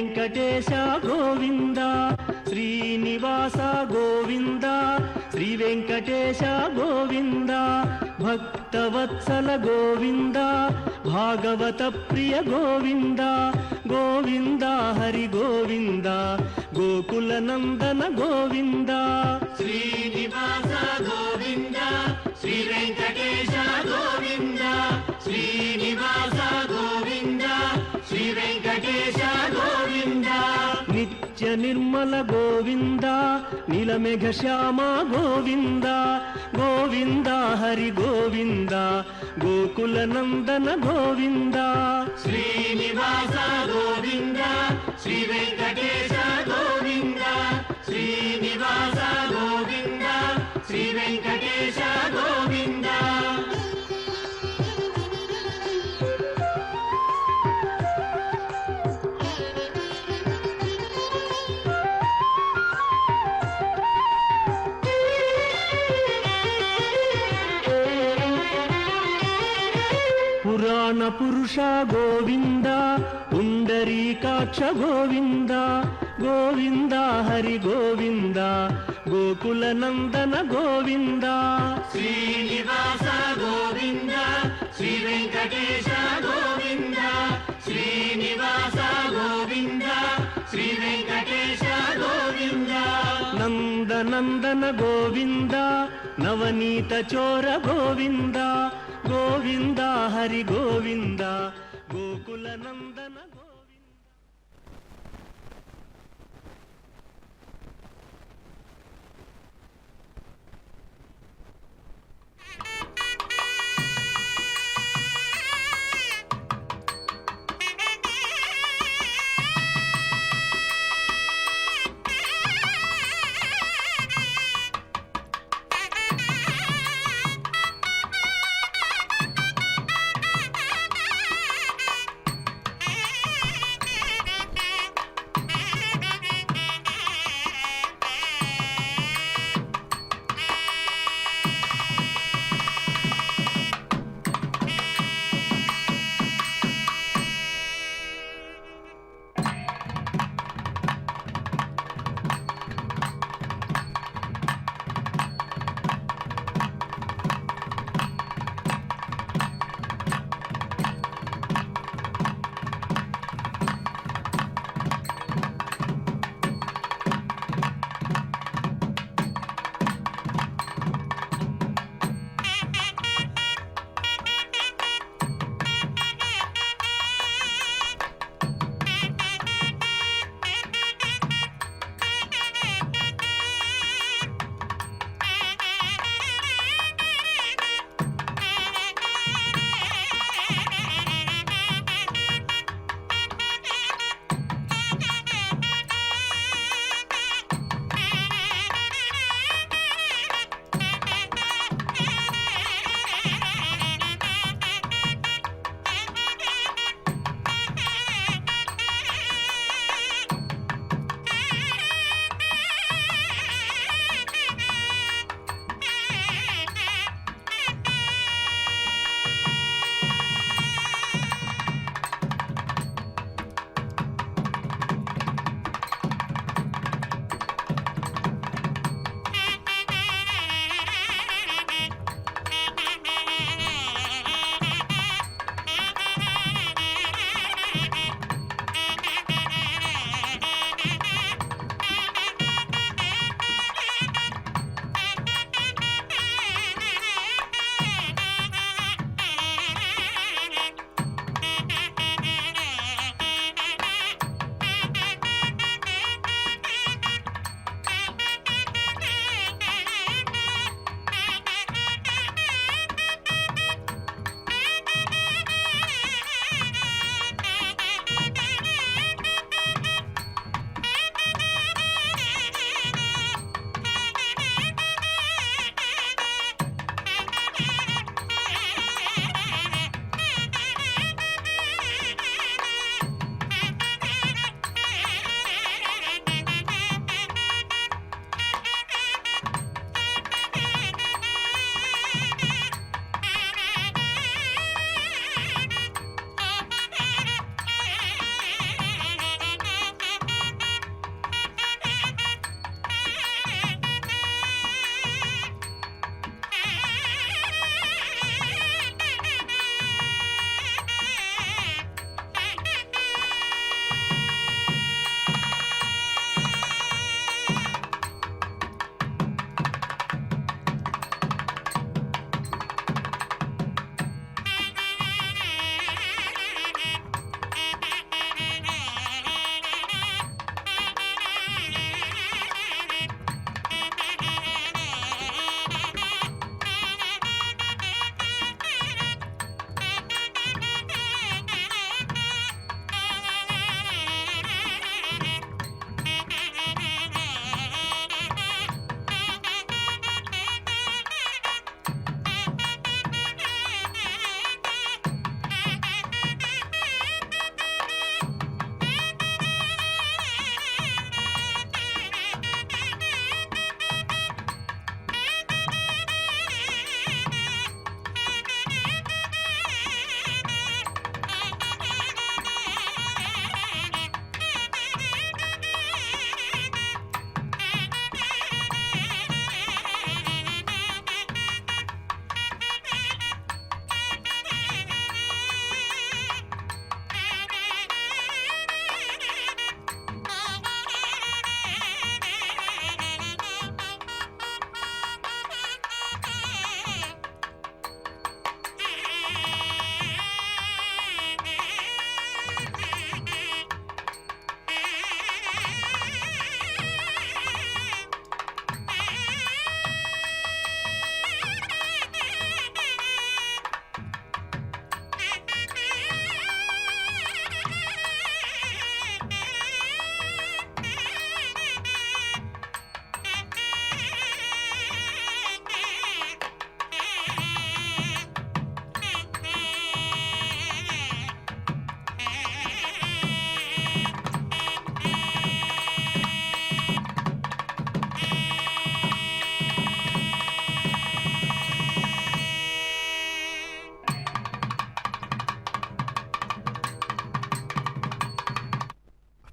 వెంకటేశ గోవింద శ్రీనివాస గోవింద శ్రీ వెంకటేశ గోవింద భక్తవత్సల గోవింద భాగవత ప్రియ గోవింద గోవింద హరి గోవింద గోకుల నందన గోవింద శ్రీనివాస గోవింద శ్రీ వెంకటేశ గోవింద శ్రీనివాస గోవింద శ్రీ వెంకటేశ గోవింద నిత్య నిర్మల గోవింద నీలమేఘ శ్యామ గోవింద గోవింద హరి గోవింద గోకుల నందన గోవింద శ్రీనివాస గోవింద శ్రీ వెంకటేశ గోవింద శ్రీనివాస గోవింద శ్రీ వెంకటేశ గోవింద పురాణ పురుష గోవింద పుండరీకాక్ష గోవింద గోవింద హరి గోవింద గోకుల నందన గోవింద శ్రీనివాస గోవింద శ్రీ వెంకటేశ గోవింద శ్రీనివాస గోవింద శ్రీ వెంకటేశ గోవింద నందనందన గోవింద నవనీత చోర గోవింద గోవింద హరి గోవింద గోకుల నందన గోవింద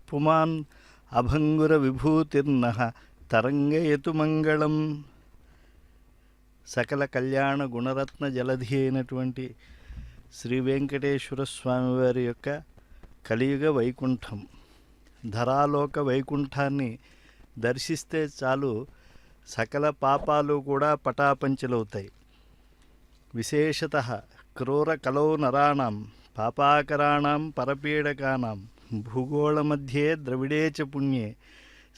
పుమాన్ అభంగుర విభూతిర్నః తరంగయతు మంగళం. సకల కళ్యాణ గుణరత్న జలధి అయినటువంటి శ్రీ వెంకటేశ్వర స్వామివారి యొక్క కలియుగ వైకుంఠం, ధరాలోక వైకుంఠాన్ని దర్శిస్తే చాలు సకల పాపాలు కూడా పటాపంచలవుతాయి. విశేషతః క్రూర కలౌ నరాణం పాపాకరాణం పరపీడకానాం భూగోళమధ్యే ద్రవిడే చ పుణ్యే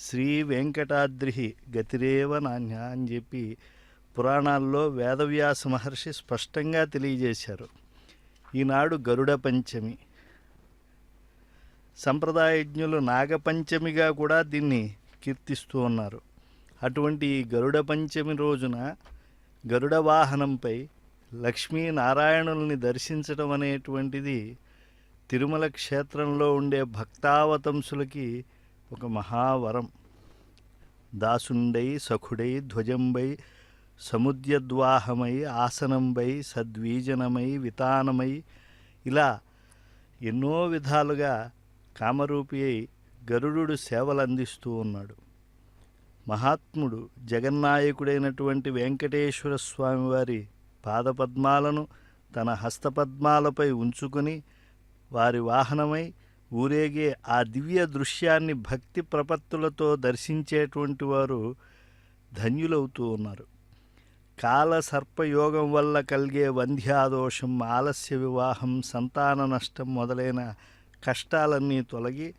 శ్రీ వెంకటాద్రి గతిరేవ నాణ్య అని చెప్పి పురాణాల్లో వేదవ్యాస మహర్షి స్పష్టంగా తెలియజేశారు. ఈనాడు గరుడ పంచమి. సంప్రదాయజ్ఞులు నాగపంచమిగా కూడా దీన్ని కీర్తిస్తూ ఉన్నారు. అటువంటి ఈ గరుడ పంచమి రోజున గరుడ వాహనంపై లక్ష్మీనారాయణుల్ని దర్శించడం అనేటువంటిది తిరుమల క్షేత్రంలో ఉండే భక్తావతంసులకి ఒక మహావరం. దాసుండై సఖుడై ధ్వజంబై సముద్యద్వాహమై ఆసనంబై సద్వీజనమై వితానమై ఇలా ఎన్నో విధాలుగా కామరూపి అయి గరుడు సేవలు అందిస్తూ ఉన్నాడు. మహాత్ముడు జగన్నాయకుడైనటువంటి వెంకటేశ్వర స్వామివారి పాదపద్మాలను తన హస్తపద్మాలపై ఉంచుకొని వారి వాహనమై ఊరేగే ఆ దివ్య దృశ్యాన్ని భక్తి ప్రపత్తులతో దర్శించేటువంటి వారు ధన్యులవుతూ ఉన్నారు. కాల సర్పయోగం వల్ల కలిగే వంధ్యాదోషం, ఆలస్య వివాహం, సంతాన నష్టం మొదలైన కష్టాలన్నీ తొలగి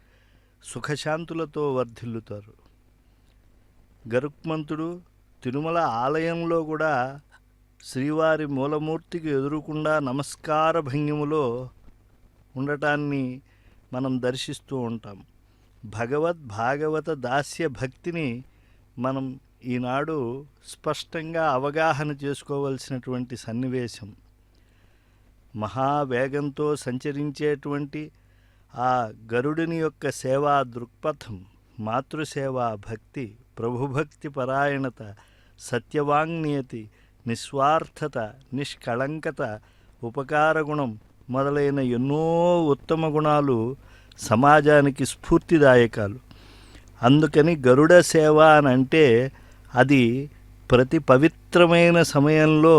సుఖశాంతులతో వర్ధిల్లుతారు. గరుక్మంతుడు తిరుమల ఆలయంలో కూడా శ్రీవారి మూలమూర్తికి ఎదురుకుండా నమస్కార భంగిములో ఉండటాన్ని మనం దర్శిస్తూ ఉంటాం. భాగవత దాస్య భక్తిని మనం ఈనాడు స్పష్టంగా అవగాహన చేసుకోవలసినటువంటి సన్నివేశం. మహావేగంతో సంచరించేటువంటి ఆ గరుడుని యొక్క సేవా దృక్పథం, మాతృసేవా భక్తి, ప్రభుభక్తి పరాయణత, సత్యవాంగ్నియతి, నిస్వార్థత, నిష్కళంకత, ఉపకారగుణం మొదలైన ఎన్నో ఉత్తమ గుణాలు సమాజానికి స్ఫూర్తిదాయకాలు. అందుకని గరుడ సేవ అని అంటే అది ప్రతి పవిత్రమైన సమయంలో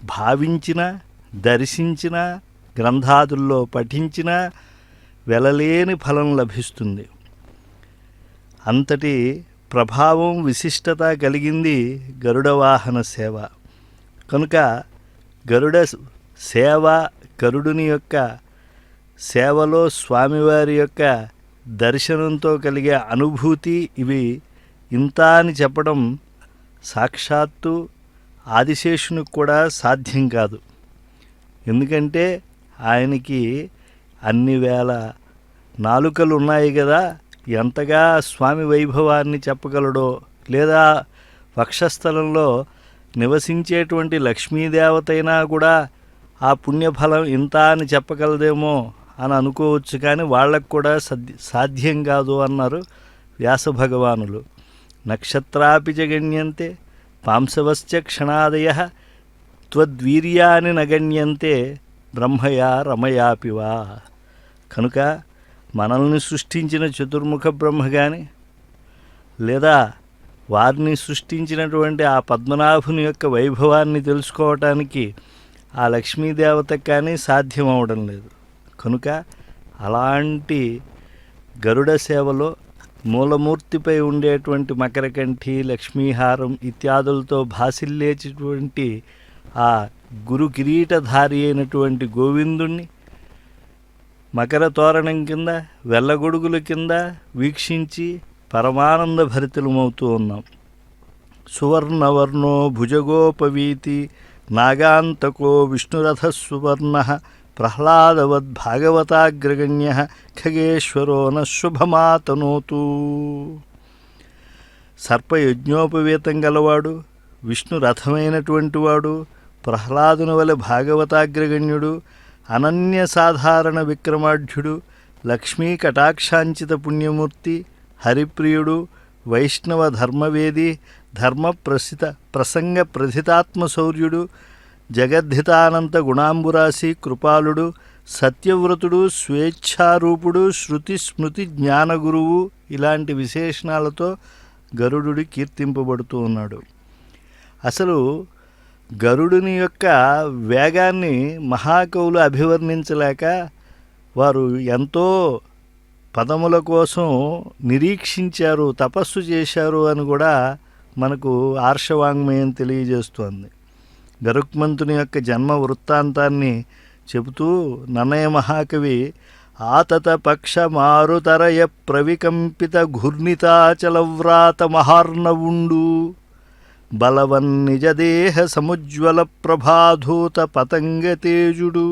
భావించిన, దర్శించిన, గ్రంథాదుల్లో పఠించిన వెలలేని ఫలం లభిస్తుంది. అంతటి ప్రభావం, విశిష్టత కలిగింది గరుడ వాహన సేవ. కనుక గరుడ సేవ, గరుడుని యొక్క సేవలో స్వామివారి యొక్క దర్శనంతో కలిగే అనుభూతి ఇవి ఇంత అని చెప్పడం సాక్షాత్తు ఆదిశేషునికి కూడా సాధ్యం కాదు. ఎందుకంటే ఆయనకి అన్ని వేల నాలుకలు ఉన్నాయి కదా, ఎంతగా స్వామి వైభవాన్ని చెప్పగలడో, లేదా వక్షస్థలంలో నివసించేటువంటి లక్ష్మీదేవతైనా కూడా ఆ పుణ్యఫలం ఇంత అని చెప్పగలదేమో అని అనుకోవచ్చు. కానీ వాళ్ళకు కూడా సాధ్యం కాదు అన్నారు వ్యాస భగవానులు. నక్షత్రాపి జగణ్యంతే పాంసవశ్చ క్షణాదయ త్వద్వీర్యాని నగణ్యంతే బ్రహ్మయా రమయాపివా. కనుక మనల్ని సృష్టించిన చతుర్ముఖ బ్రహ్మ కానీ, లేదా వారిని సృష్టించినటువంటి ఆ పద్మనాభుని యొక్క వైభవాన్ని తెలుసుకోవటానికి ఆ లక్ష్మీదేవతకు కానీ సాధ్యం అవడం లేదు. కనుక అలాంటి గరుడ సేవలో మూలమూర్తిపై ఉండేటువంటి మకరకంఠి, లక్ష్మీహారం ఇత్యాదులతో భాసిల్లేటువంటి ఆ గురు కిరీటధారి అయినటువంటి గోవిందుణ్ణి మకర తోరణం కింద, వెల్లగొడుగుల కింద వీక్షించి పరమానంద భరితులమవుతూ ఉన్నాం. సువర్ణవర్ణో భుజగోపవీతి నాగాంతకో విష్ణురథ సువర్ణ ప్రహ్లాదవద్భాగవతాగ్రగణ్య ఖగేశ్వరో న శుభమాతనోతు. సర్పయజ్ఞోపవీతం గలవాడు, విష్ణు రథమైనటువంటి వాడు, ప్రహ్లాదుని వలె భాగవతాగ్రగణ్యుడు, అనన్య సాధారణ విక్రమాఢ్యుడు, లక్ష్మీ కటాక్షాంచిత పుణ్యమూర్తి, హరిప్రియుడు, వైష్ణవ ధర్మవేది, ధర్మ ప్రసంగ ప్రథితాత్మశౌర్యుడు, జగద్ధితానంత గుణాంబురాశి, కృపాలుడు, సత్యవ్రతుడు, స్వేచ్ఛారూపుడు, శృతి స్మృతి జ్ఞానగురువు ఇలాంటి విశేషణాలతో గరుడు కీర్తింపబడుతూ ఉన్నాడు. అసలు గరుడుని యొక్క వేగాన్ని మహాకవులు అభివర్ణించలేక వారు ఎంతో పదముల కోసం నిరీక్షించారు, తపస్సు చేశారు అని కూడా మనకు ఆర్షవాంగ్మయం తెలియజేస్తోంది. గరుత్మంతుని యొక్క జన్మ వృత్తాంతాన్ని చెబుతూ నన్నయ మహాకవి ఆతత పక్ష మారుతరయ ప్రవికంపిత ఘూర్ణితాచలవ్రాత మహార్ణవుండు బలవన్ నిజదేహ సముజ్వల ప్రభాధూత పతంగ తేజుడు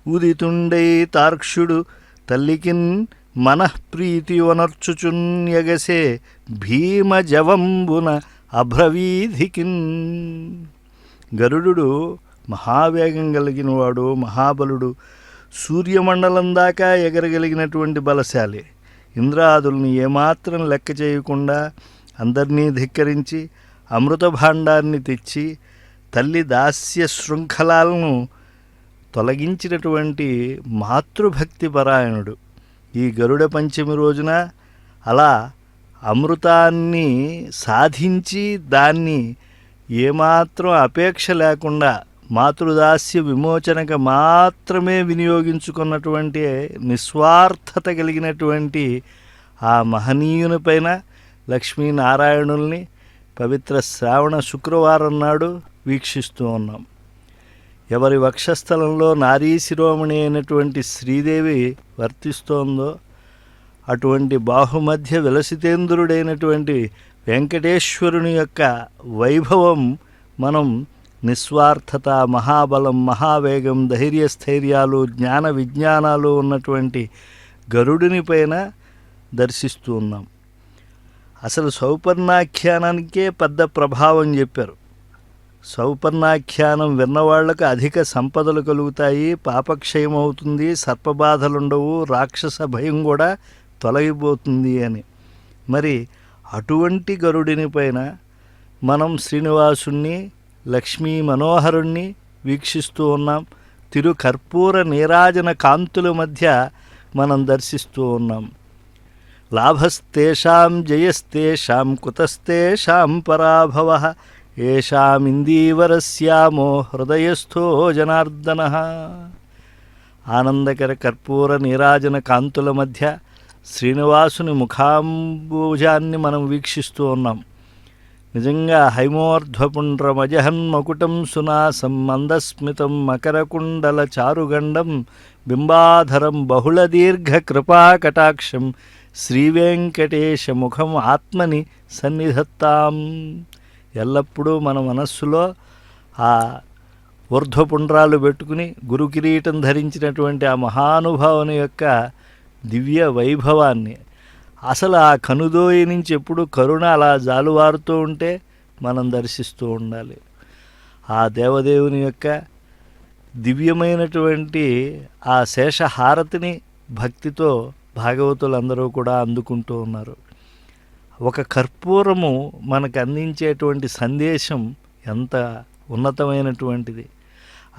ఉదితుండై తార్క్షుడు తల్లికిన్ మనఃప్రీతి వనర్చుచున్ యగసే భీమ జవంబున అభ్రవీధికిన్. గరుడు మహావేగం కలిగినవాడు, మహాబలుడు, సూర్యమండలం దాకా ఎగరగలిగినటువంటి బలశాలి. ఇంద్రాదుల్ని ఏమాత్రం లెక్క చేయకుండా అందరినీ ధిక్కరించి అమృత భాండాన్ని తెచ్చి తల్లి దాస్య శృంఖలాలను తొలగించినటువంటి మాతృభక్తి పరాయణుడు. ఈ గరుడ పంచమి రోజున అలా అమృతాన్ని సాధించి దాన్ని ఏమాత్రం అపేక్ష లేకుండా మాతృదాస్య విమోచనకు మాత్రమే వినియోగించుకున్నటువంటి నిస్వార్థత కలిగినటువంటి ఆ మహనీయునిపైన లక్ష్మీనారాయణుల్ని పవిత్ర శ్రావణ శుక్రవారం నాడు వీక్షిస్తూ ఉన్నాం. ఎవరి వక్షస్థలంలో నారీ శిరోమణి అయినటువంటి శ్రీదేవి వర్తిస్తోందో అటువంటి బాహుమధ్య విలసితేంద్రుడైనటువంటి వెంకటేశ్వరుని యొక్క వైభవం మనం నిస్వార్థత, మహాబలం, మహావేగం, ధైర్యస్థైర్యాలు, జ్ఞాన విజ్ఞానాలు ఉన్నటువంటి గరుడిని పైన దర్శిస్తూ ఉన్నాం. అసలు సౌపర్ణాఖ్యానానికే పెద్ద ప్రభావం చెప్పారు. సౌపర్ణాఖ్యానం విన్నవాళ్లకు అధిక సంపదలు కలుగుతాయి, పాపక్షయం అవుతుంది, సర్పబాధలుండవు, రాక్షస భయం కూడా తొలగిపోతుంది అని. మరి అటువంటి గరుడిని పైన మనం శ్రీనివాసుణ్ణి, లక్ష్మీ మనోహరుణ్ణి వీక్షిస్తూ ఉన్నాం. తిరుకర్పూర నీరాజన కాంతుల మధ్య మనం దర్శిస్తూ ఉన్నాం. లాభస్తేషాం జయస్తేషాం కుతస్తేషాం పరాభవః ఏషామిందీవరస్యామో హృదయస్థో జనార్దనః. ఆనందకర కర్పూర నీరాజన కాంతుల మధ్య శ్రీనివాసుని ముఖాంబుజాన్ని మనం వీక్షిస్తూ ఉన్నాం. నిజంగా హైమోర్ధ్వపుండ్రమజహన్మకుటం సునాసం మందస్మితం మకరకుండల చారుగండం బింబాధరం బహుళదీర్ఘ కృపాకటాక్షం శ్రీవెంకటేశ ముఖం ఆత్మని సన్నిధత్తాం. ఎల్లప్పుడూ మన మనస్సులో ఆ ఊర్ధ్వపుండ్రాలు పెట్టుకుని గురు కిరీటం ధరించినటువంటి ఆ మహానుభావుని యొక్క దివ్య వైభవాన్ని, అసలు ఆ కనుదోయి నుంచి ఎప్పుడు కరుణ అలా జాలువారుతూ ఉంటే మనం దర్శిస్తూ ఉండాలి. ఆ దేవదేవుని యొక్క దివ్యమైనటువంటి ఆ శేషహారతిని భక్తితో భాగవతులందరూ కూడా అందుకుంటూ ఉన్నారు. ఒక కర్పూరము మనకు అందించేటువంటి సందేశం ఎంత ఉన్నతమైనటువంటిది.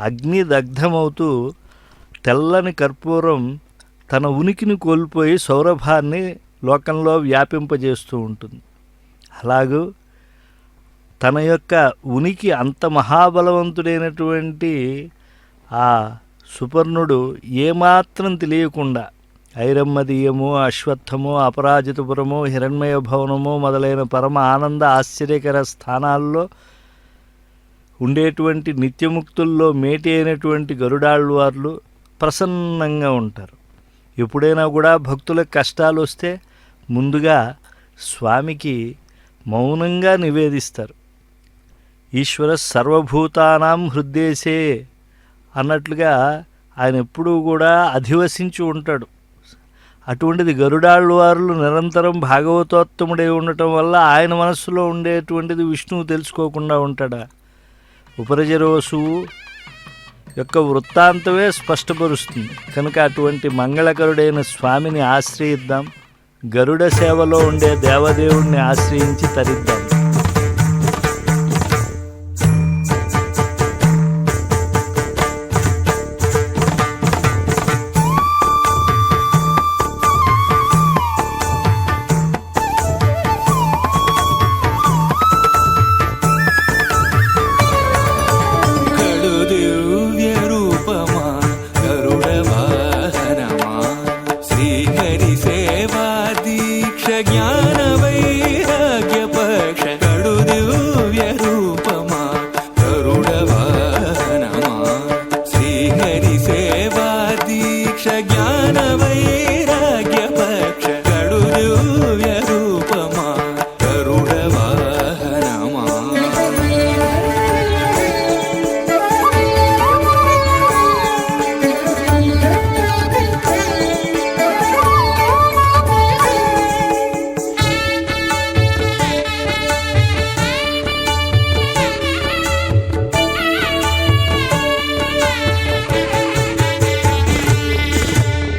అగ్ని దగ్ధమవుతూ తెల్లని కర్పూరం తన ఉనికిని కోల్పోయి సౌరభాన్ని లోకంలో వ్యాపింపజేస్తూ ఉంటుంది. అలాగూ తన యొక్క ఉనికి అంత మహాబలవంతుడైనటువంటి ఆ సుపర్ణుడు ఏమాత్రం తెలియకుండా ఐరమ్మదీయము, అశ్వత్థము, అపరాజితపురము, హిరణ్మయ భవనము మొదలైన పరమ ఆనంద ఆశ్చర్యకర స్థానాల్లో ఉండేటువంటి నిత్యముక్తుల్లో మేటి అయినటువంటి గరుడాళ్వార్లు ప్రసన్నంగా ఉంటారు. ఎప్పుడైనా కూడా భక్తులకు కష్టాలు వస్తే ముందుగా స్వామికి మౌనంగా నివేదిస్తారు. ఈశ్వర సర్వభూతానాం హృద్దేశే అన్నట్లుగా ఆయన ఎప్పుడూ కూడా అధివసించి ఉంటాడు. అటువంటిది గరుడాళ్వారులు నిరంతరం భాగవతోత్తముడై ఉండటం వల్ల ఆయన మనస్సులో ఉండేటువంటిది విష్ణువు తెలుసుకోకుండా ఉంటాడా? ఉపరజరోసువు యొక్క వృత్తాంతమే స్పష్టపరుస్తుంది. కనుక అటువంటి మంగళకరుడైన స్వామిని ఆశ్రయిద్దాం. గరుడ సేవలో ఉండే దేవదేవుణ్ణి ఆశ్రయించి తరిద్దాం. జ్ఞాన వైరాగ్య పక్ష కడు దివ్య రూపమా గరుడ వాహనమా శ్రీహరి సేవా దీక్ష జ్ఞాన వైరాగ్య పక్ష కడు దివ్య రూపమా గరుడ వాహనమా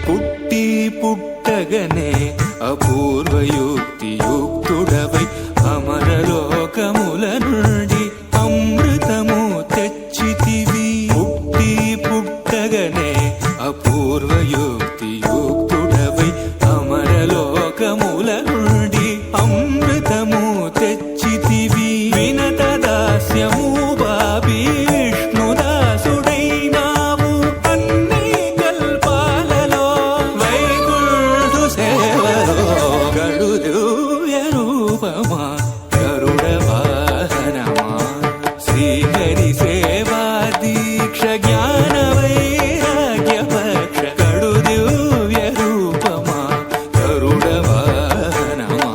పుట్టి పుట్టగనే అపూర్వయుక్తియుక్తుడవై అమరలోకముల నుండి అమృతము తెచ్చితివి పుట్టి పుట్టగనే అపూర్వయుక్తియుక్తుడవై అమరలోకముల నుండి అమృతము తెచ్చితివి వినత దాస్యము బాబీ విష్ణుదాసుడైనావు అన్ని కల్పాలలో వైకుంఠు సేవలో గడు దివ్య రూపమా గరుడ వాహనమా శ్రీహరి సేవా దీక్ష జ్ఞాన వైరాగ్య పక్ష గడు దివ్య రూపమా గరుడ వాహనమా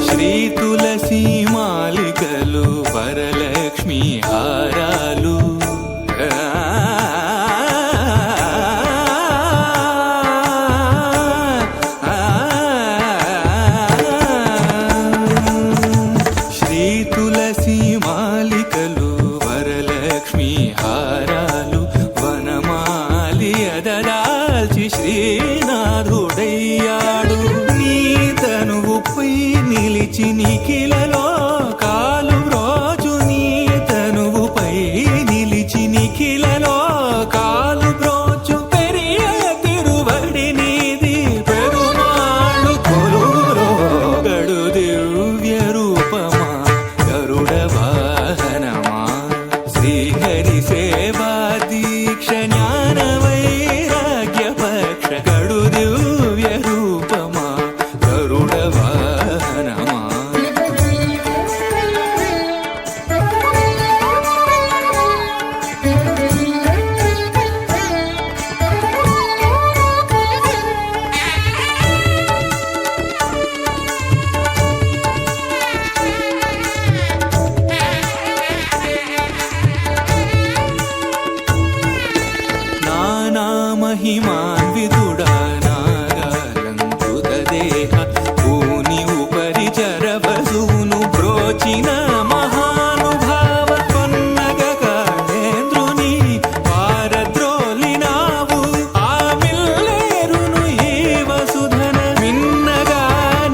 శ్రీ తులసి మాలికలు వరలక్ష్మి హారాలు శ్రీ తులసి మాలికలు వరలక్ష్మి హారాలు వనమాలి అదదాల్చి శ్రీనాథుడయ్యాడు నీ తనువుపై నిలిచి నిఖిలలో కాలు బ్రోచు నీ తనువుపై నిలిచి నిఖిలలో కాలు బ్రోచు పెరియ తిరువడి నీది పెరుమాళ్ళు కొలువురో గడు దివ్య రూపమా గరుడ వాహనమా శ్రీహరి సేవా దీక్ష జ్ఞాన వైరాగ్య పక్ష గడు దివ్య రూపమా గరుడ వాహనమా నానా మహిమాన్వితుడా నాగాలంకృత దేహ భూని ఉపరి చరవసూను బ్రోచిన మహానుభావ కొన్నగ కాళేంద్రుని పారద్రోలినావు ఆ మిల్లేరును ఈ వసుధన మిన్నగా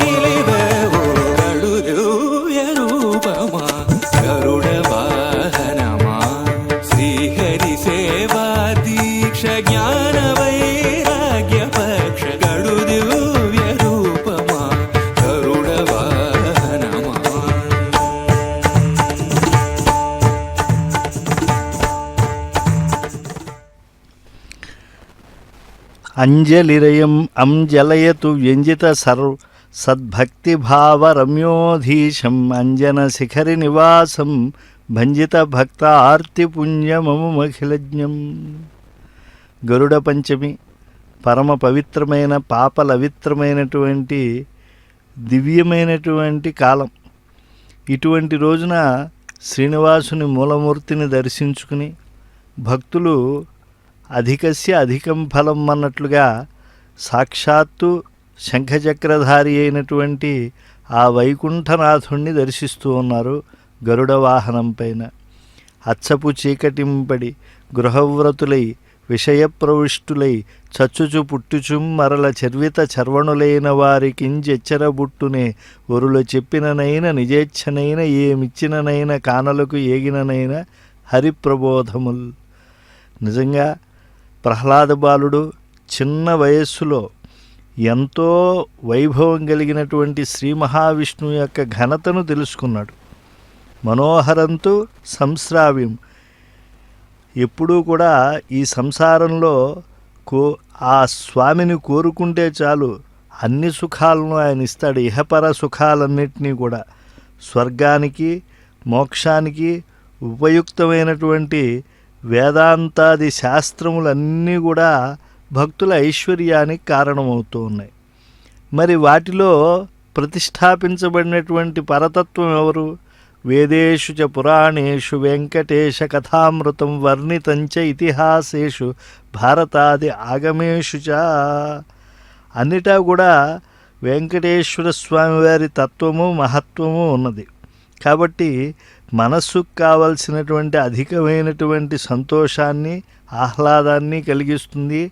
నిలివెవో గడు దివ్య రూపమా గరుడ వాహనమా శ్రీహరి సేవా దీక్ష జ్ఞాన వైరాగ్య పక్ష గడు దివ్య రూపమా గరుడ వాహనమా అంజలిరయం అంజలయతు వ్యంజిత సద్భక్తిభావరమ్యోధీశం అంజన శిఖరి నివాసం భంజిత భక్త ఆర్తిపుణ్యమముమఖిలజ్ఞం గరుడ పంచమి పరమ పవిత్రమైన పాపలవిత్రమైనటువంటి దివ్యమైనటువంటి కాలం. ఇటువంటి రోజున శ్రీనివాసుని మూలమూర్తిని దర్శించుకుని భక్తులు అధికస్య అధికం ఫలం అన్నట్లుగా సాక్షాత్తు శంఖచక్రధారి అయినటువంటి ఆ వైకుంఠనాథుణ్ణి దర్శిస్తూ ఉన్నారు గరుడ వాహనం పైన. అచ్చపు చీకటింపడి గృహవ్రతులై విషయప్రవిష్టులై చచ్చుచు పుట్టుచుం మరల చర్విత చర్వణులైన వారికించెచ్చరబుట్టునే ఒరుల చెప్పిననైన నిజేచ్ఛనైన ఏమిచ్చిననైన కానలకు ఏగిననైన హరిప్రబోధముల్. నిజంగా ప్రహ్లాద బాలుడు చిన్న వయస్సులో ఎంతో వైభవం కలిగినటువంటి శ్రీ మహావిష్ణువు యొక్క ఘనతను తెలుసుకున్నాడు. మనోహరంతో సంశ్రావ్యం, ఎప్పుడూ కూడా ఈ సంసారంలో ఆ స్వామిని కోరుకుంటే చాలు అన్ని సుఖాలను ఆయన ఇస్తాడు. ఇహపర సుఖాలన్నింటినీ కూడా స్వర్గానికి మోక్షానికి ఉపయుక్తమైనటువంటి వేదాంతాది శాస్త్రములన్నీ కూడా భక్తుల ఐశ్వర్యానికి కారణమవుతూ ఉన్నాయి. మరి వాటిలో ప్రతిష్టాపించబడినటువంటి పరతత్వం ఎవరు? వేదేషు చ పురాణేషు వెంకటేశ కథామృతం వర్ణితంచ ఇతిహాసేషు భారతాది ఆగమేషు చ. అన్నిటా కూడా వెంకటేశ్వర స్వామి వారి తత్వము మహత్వము ఉన్నది. కాబట్టి మనస్సుకు కావలసినటువంటి అధికమైనటువంటి సంతోషాన్ని ఆహ్లాదాన్ని కలిగిస్తుంది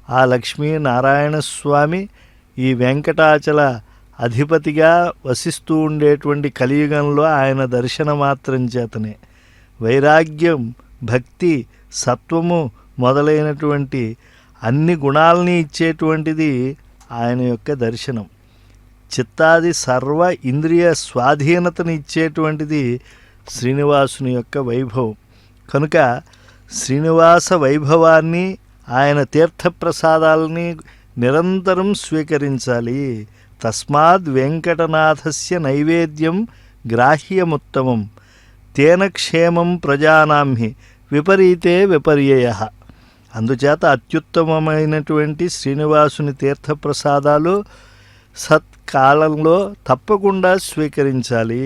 ఆ లక్ష్మీనారాయణ స్వామి ఈ వెంకటాచల అధిపతిగా వసిస్తూ ఉండేటువంటి కలియుగంలో ఆయన దర్శన మాత్రం చేతనే వైరాగ్యం, భక్తి, సత్వము మొదలైనటువంటి అన్ని గుణాలని ఇచ్చేటువంటిది ఆయన యొక్క దర్శనం. చిత్తాది సర్వ ఇంద్రియ స్వాధీనతను ఇచ్చేటువంటిది శ్రీనివాసుని యొక్క వైభవం. కనుక శ్రీనివాస వైభవాన్ని, ఆయన తీర్థప్రసాదాలని నిరంతరం స్వీకరించాలి. తస్మాద్ వెంకటనాథస్య నైవేద్యం గ్రాహ్యముత్తమం తేన క్షేమం ప్రజానాంహి విపరీతే విపర్యయ. అందుచేత అత్యుత్తమమైనటువంటి శ్రీనివాసుని తీర్థప్రసాదాలు సత్కాలంలో తప్పకుండా స్వీకరించాలి.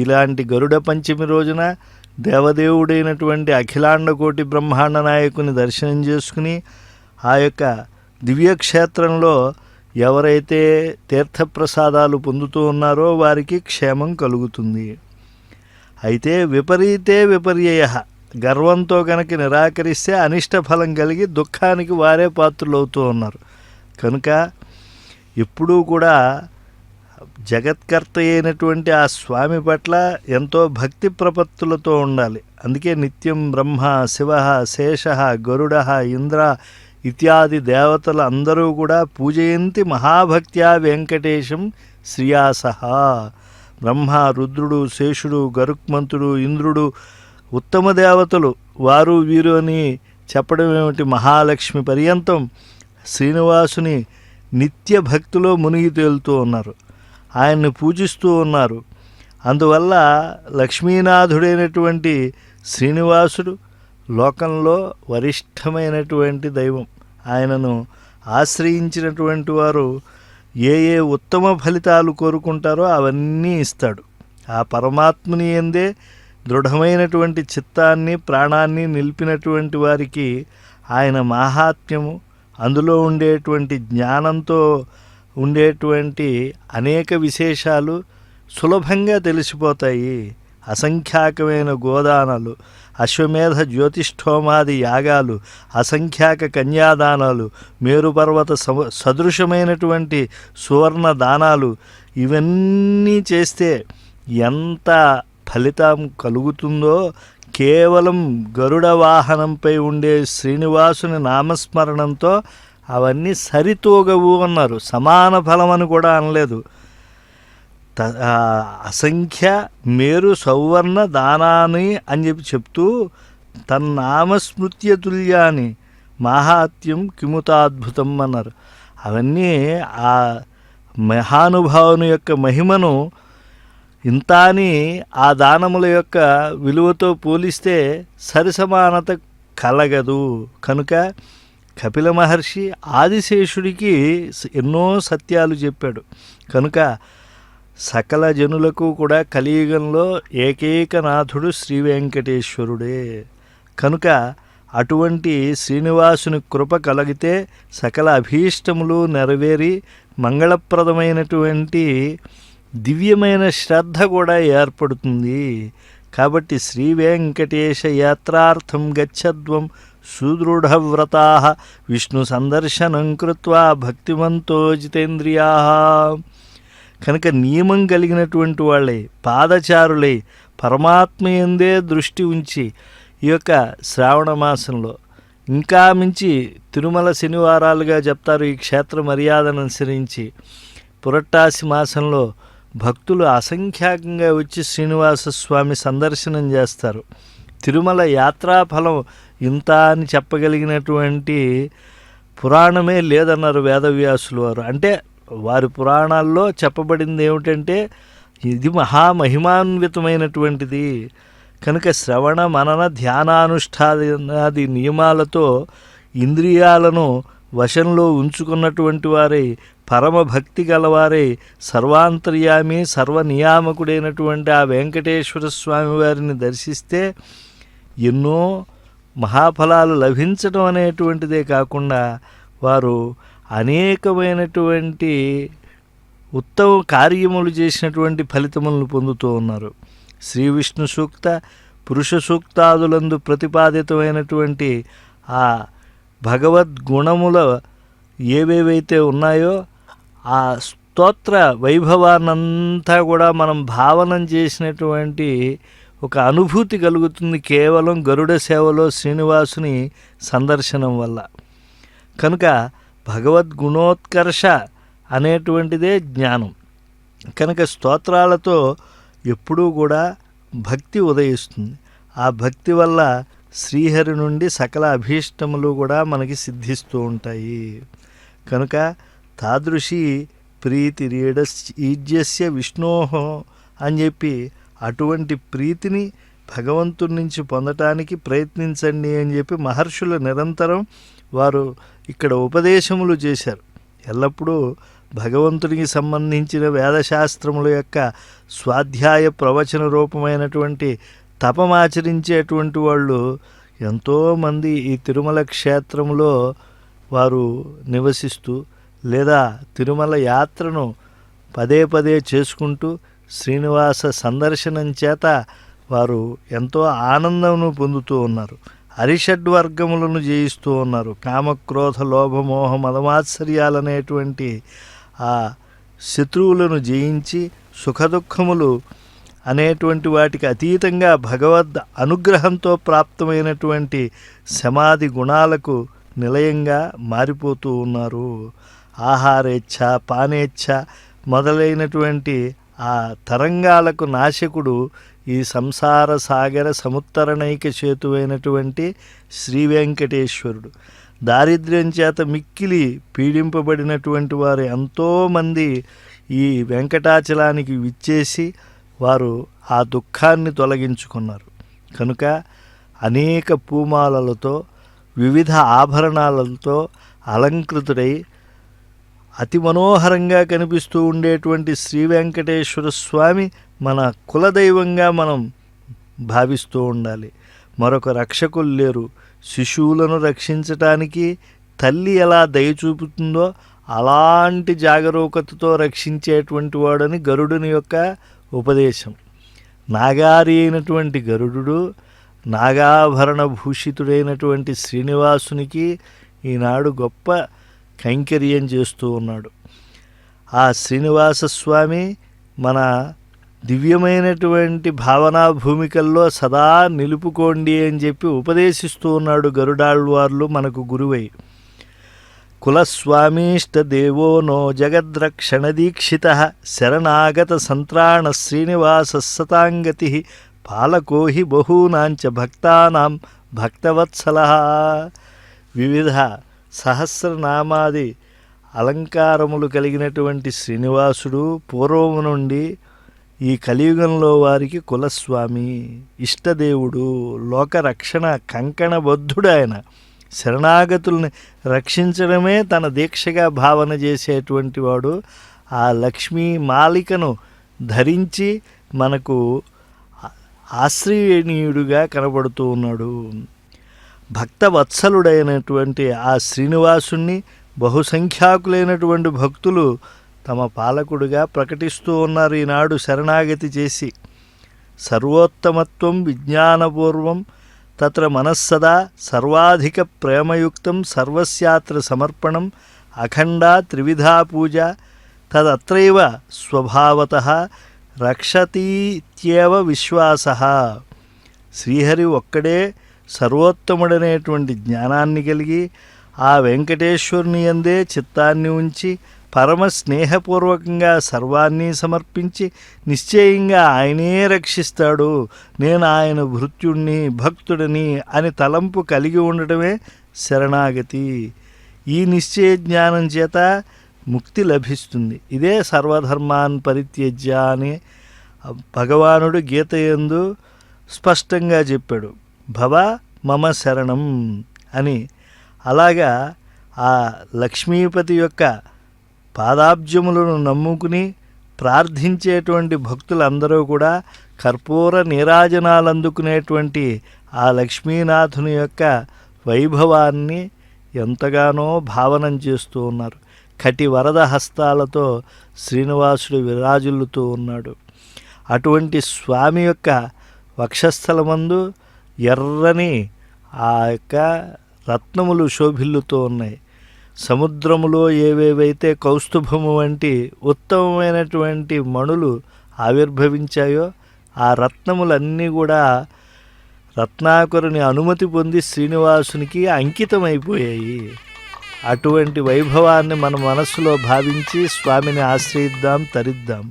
ఇలాంటి గరుడ పంచమి రోజున దేవదేవుడైనటువంటి అఖిలాండకోటి బ్రహ్మాండ నాయకుని దర్శనం చేసుకుని ఆ యొక్క దివ్యక్షేత్రంలో ఎవరైతే తీర్థప్రసాదాలు పొందుతూ ఉన్నారో వారికి క్షేమం కలుగుతుంది. అయితే విపరీతే విపర్యయ, గర్వంతో కనుక నిరాకరిస్తే అనిష్ట ఫలం కలిగి దుఃఖానికి వారే పాత్రులవుతూ ఉన్నారు. కనుక ఎప్పుడూ కూడా జగత్కర్త అయినటువంటి ఆ స్వామి పట్ల ఎంతో భక్తి ప్రపత్తులతో ఉండాలి. అందుకే నిత్యం బ్రహ్మ, శివ, శేష, గరుడ, ఇంద్ర ఇత్యాది దేవతలు అందరూ కూడా పూజయంతి మహాభక్త్యా వెంకటేశం శ్రియాస. బ్రహ్మ, రుద్రుడు, శేషుడు, గరుక్మంతుడు, ఇంద్రుడు ఉత్తమ దేవతలు, వారు వీరు అని చెప్పడం ఏమిటి, మహాలక్ష్మి పర్యంతం శ్రీనివాసుని నిత్య భక్తిలో మునిగి తేలుతూ ఉన్నారు, ఆయన్ని పూజిస్తూ ఉన్నారు. అందువల్ల లక్ష్మీనాథుడైనటువంటి శ్రీనివాసుడు లోకంలో వరిష్టమైనటువంటి దైవం. ఆయనను ఆశ్రయించినటువంటి వారు ఏ ఏ ఉత్తమ ఫలితాలు కోరుకుంటారో అవన్నీ ఇస్తాడు. ఆ పరమాత్ముని యందే దృఢమైనటువంటి చిత్తాన్ని, ప్రాణాన్ని నిలిపినటువంటి వారికి ఆయన మాహాత్మ్యము, అందులో ఉండేటువంటి జ్ఞానంతో ఉండేటువంటి అనేక విశేషాలు సులభంగా తెలిసిపోతాయి. అసంఖ్యాకమైన గోదానాలు, అశ్వమేధ జ్యోతిష్ఠోమాది యాగాలు, అసంఖ్యాక కన్యాదానాలు, మేరుపర్వత సదృశమైనటువంటి సువర్ణ దానాలు, ఇవన్నీ చేస్తే ఎంత ఫలితం కలుగుతుందో కేవలం గరుడ వాహనంపై ఉండే శ్రీనివాసుని నామస్మరణంతో అవన్నీ సరితూగవు అన్నారు. సమాన ఫలం అని కూడా అనలేదు. అసంఖ్య మేరు సౌవర్ణ దానాన్ని అని చెప్తూ తన్నామస్మృత్య తుల్యాని మాహాత్యం కిముతాద్భుతం అన్నారు. అవన్నీ ఆ మహానుభావుని యొక్క మహిమను ఇంత అని ఆ దానముల యొక్క విలువతో పోలిస్తే సరిసమానత కలగదు. కనుక కపిల మహర్షి ఆదిశేషుడికి ఎన్నో సత్యాలు చెప్పాడు. కనుక సకల జనులకు కూడా కలియుగంలో ఏకైక నాథుడు శ్రీ వెంకటేశ్వరుడే. కనుక అటువంటి శ్రీనివాసుని కృప కలిగితే సకల అభీష్టములు నెరవేరి మంగళప్రదమైనటువంటి దివ్యమైన శ్రద్ధ కూడా ఏర్పడుతుంది. కాబట్టి శ్రీ వెంకటేశ యాత్రార్థం గచ్చద్వం సుదృఢవ్రతా విష్ణు సందర్శనం కృత్వా భక్తిమంతో జితేంద్రియా. కనుక నియమం కలిగినటువంటి వాళ్ళే, పాదచారులై పరమాత్మ యందే దృష్టి ఉంచి ఈ యొక్క శ్రావణ మాసంలో ఇంకా మించి తిరుమల శనివారాలుగా చెప్తారు ఈ క్షేత్ర మర్యాదను అనుసరించి. పురట్టాసి మాసంలో భక్తులు అసంఖ్యాకంగా వచ్చి శ్రీనివాస స్వామి సందర్శనం చేస్తారు. తిరుమల యాత్రాఫలం ఇంత అని చెప్పగలిగినటువంటి పురాణమే లేదన్నారు వేదవ్యాసులు వారు. అంటే వారి పురాణాల్లో చెప్పబడింది ఏమిటంటే ఇది మహామహిమాన్వితమైనటువంటిది కనుక శ్రవణ మనన ధ్యానానుష్ఠానాది నియమాలతో ఇంద్రియాలను వశంలో ఉంచుకున్నటువంటి వారై పరమభక్తి గలవారై సర్వాంతర్యామి సర్వనియామకుడైనటువంటి ఆ వెంకటేశ్వర స్వామి వారిని దర్శిస్తే ఎన్నో మహాఫలాలు లభించడం అనేటువంటిదే కాకుండా వారు అనేకమైనటువంటి ఉత్తమ కార్యములు చేసినటువంటి ఫలితములను పొందుతూ ఉన్నారు. శ్రీ విష్ణు సూక్త పురుష సూక్తాదులందు ప్రతిపాదితమైనటువంటి ఆ భగవద్గుణముల ఏవేవైతే ఉన్నాయో ఆ స్తోత్ర వైభవాన్నంతా కూడా మనం భావనం చేసినటువంటి ఒక అనుభూతి కలుగుతుంది కేవలం గరుడ సేవలో శ్రీనివాసుని సందర్శనం వల్ల. కనుక భగవద్గుణోత్కర్ష అనేటువంటిదే జ్ఞానం. కనుక స్తోత్రాలతో ఎప్పుడూ కూడా భక్తి ఉదయిస్తుంది. ఆ భక్తి వల్ల శ్రీహరి నుండి సకల అభీష్టములు కూడా మనకి సిద్ధిస్తూ ఉంటాయి. కనుక తాదృశీ ప్రీతి ఈజ్యస్య విష్ణోహో అని చెప్పి అటువంటి ప్రీతిని భగవంతుడి నుంచి పొందటానికి ప్రయత్నించండి అని చెప్పి మహర్షులు నిరంతరం వారు ఇక్కడ ఉపదేశములు చేశారు. ఎల్లప్పుడూ భగవంతుడికి సంబంధించిన వేదశాస్త్రముల యొక్క స్వాధ్యాయ ప్రవచన రూపమైనటువంటి తపమాచరించేటువంటి వాళ్ళు ఎంతోమంది ఈ తిరుమల క్షేత్రంలో వారు నివసిస్తూ లేదా తిరుమల యాత్రను పదే పదే చేసుకుంటూ శ్రీనివాస సందర్శనం చేత వారు ఎంతో ఆనందమును పొందుతూ ఉన్నారు. అరిషడ్వర్గములను జయిస్తూ ఉన్నారు. కామక్రోధ లోభమోహ మదమాత్సర్యాలనేటువంటి ఆ శత్రువులను జయించి సుఖదుఖములు అనేటువంటి వాటికి అతీతంగా భగవద్ అనుగ్రహంతో ప్రాప్తమైనటువంటి సమాధి గుణాలకు నిలయంగా మారిపోతూ ఉన్నారు. ఆహారేచ్ఛ పానేచ్ఛ మొదలైనటువంటి ఆ తరంగాలకు నాశకుడు ఈ సంసార సాగర సముత్తరణైక చేతువైనటువంటి శ్రీ వెంకటేశ్వరుడు. దారిద్ర్యం చేత మిక్కిలి పీడింపబడినటువంటి వారు ఎంతోమంది ఈ వెంకటాచలానికి విచ్చేసి వారు ఆ దుఃఖాన్ని తొలగించుకున్నారు. కనుక అనేక పూమాలలతో వివిధ ఆభరణాలతో అలంకృతుడై అతి మనోహరంగా కనిపిస్తూ ఉండేటువంటి శ్రీ వెంకటేశ్వర స్వామి మన కులదైవంగా మనం భావిస్తూ ఉండాలి. మరొక రక్షకులు లేరు. శిశువులను రక్షించటానికి తల్లి ఎలా దయ చూపుతుందో అలాంటి జాగరూకతతో రక్షించేటువంటి వాడని గరుడుని యొక్క ఉపదేశం. నాగారి అయినటువంటి గరుడు నాగాభరణ భూషితుడైనటువంటి శ్రీనివాసునికి ఈనాడు గొప్ప కైంకర్యం చేస్తూ ఉన్నాడు. ఆ శ్రీనివాస స్వామి మన దివ్యమైనటువంటి భావనా భూమికల్లో సదా నిలుపుకోండి అని చెప్పి ఉపదేశిస్తూ ఉన్నాడు గరుడాళ్వార్లు మనకు గురువై. కులస్వామీష్టదేవో నో జగద్రక్షణ దీక్షిత శరణాగత సంత్రాణ శ్రీనివాస సతాంగతి పాలకో హి బహూనాంచ భక్తానాం భక్తవత్సల. వివిధ సహస్రనామాది అలంకారములు కలిగినటువంటి శ్రీనివాసుడు పూర్వము నుండి ఈ కలియుగంలో వారికి కులస్వామి, ఇష్టదేవుడు, లోకరక్షణ కంకణబద్ధుడు. ఆయన శరణాగతుల్ని రక్షించడమే తన దీక్షగా భావన చేసేటువంటి వాడు. ఆ లక్ష్మీ మాలికను ధరించి మనకు ఆశ్రయణీయుడుగా కనబడుతూ ఉన్నాడు. భక్తవత్సలుడైనటువంటి ఆ శ్రీనివాసుణ్ణి బహుసంఖ్యాకులైనటువంటి భక్తులు తమ పాలకుడిగా ప్రకటిస్తూ ఉన్నారు ఈనాడు శరణాగతి చేసి. సర్వోత్తమత్వం విజ్ఞానపూర్వం తత్ర మనస్సదా సర్వాధిక ప్రేమయుక్తం సర్వస్యాత్ర సమర్పణం అఖండా త్రివిధా పూజ తదత్రైవ స్వభావతః రక్షతీత్యేవ విశ్వాసః. శ్రీహరి ఒక్కడే సర్వోత్తముడనేటువంటి జ్ఞానాన్ని కలిగి ఆ వెంకటేశ్వరుని యందే చిత్తాన్ని ఉంచి పరమ స్నేహపూర్వకంగా సర్వాన్ని సమర్పించి నిశ్చయంగా ఆయనే రక్షిస్తాడు, నేను ఆయన భృత్యుణ్ణి భక్తుడిని అని తలంపు కలిగి ఉండటమే శరణాగతి. ఈ నిశ్చయ జ్ఞానం చేత ముక్తి లభిస్తుంది. ఇదే సర్వధర్మాన్ పరిత్యజ్య అని భగవానుడు గీతయందు స్పష్టంగా చెప్పాడు. భవ మమ శరణం అని. అలాగా ఆ లక్ష్మీపతి యొక్క పాదాబ్జములను నమ్ముకుని ప్రార్థించేటువంటి భక్తులందరూ కూడా కర్పూర నీరాజనాలు అందుకునేటువంటి ఆ లక్ష్మీనాథుని యొక్క వైభవాన్ని ఎంతగానో భావనం చేస్తూ ఉన్నారు. కటి వరద హస్తాలతో శ్రీనివాసుడు విరాజిల్లుతూ ఉన్నాడు. అటువంటి స్వామి యొక్క వక్షస్థలమందు ఎర్రని ఆ యొక్క రత్నములు శోభిల్లుతూ ఉన్నాయి. సముద్రములో ఏవేవైతే కౌస్తుభము వంటి ఉత్తమమైనటువంటి మణులు ఆవిర్భవించాయో ఆ రత్నములన్నీ కూడా రత్నాకరుని అనుమతి పొంది శ్రీనివాసునికి అంకితమైపోయాయి. అటువంటి వైభవాన్ని మన మనస్సులో భావించి స్వామిని ఆశ్రయిద్దాం, తరిద్దాం.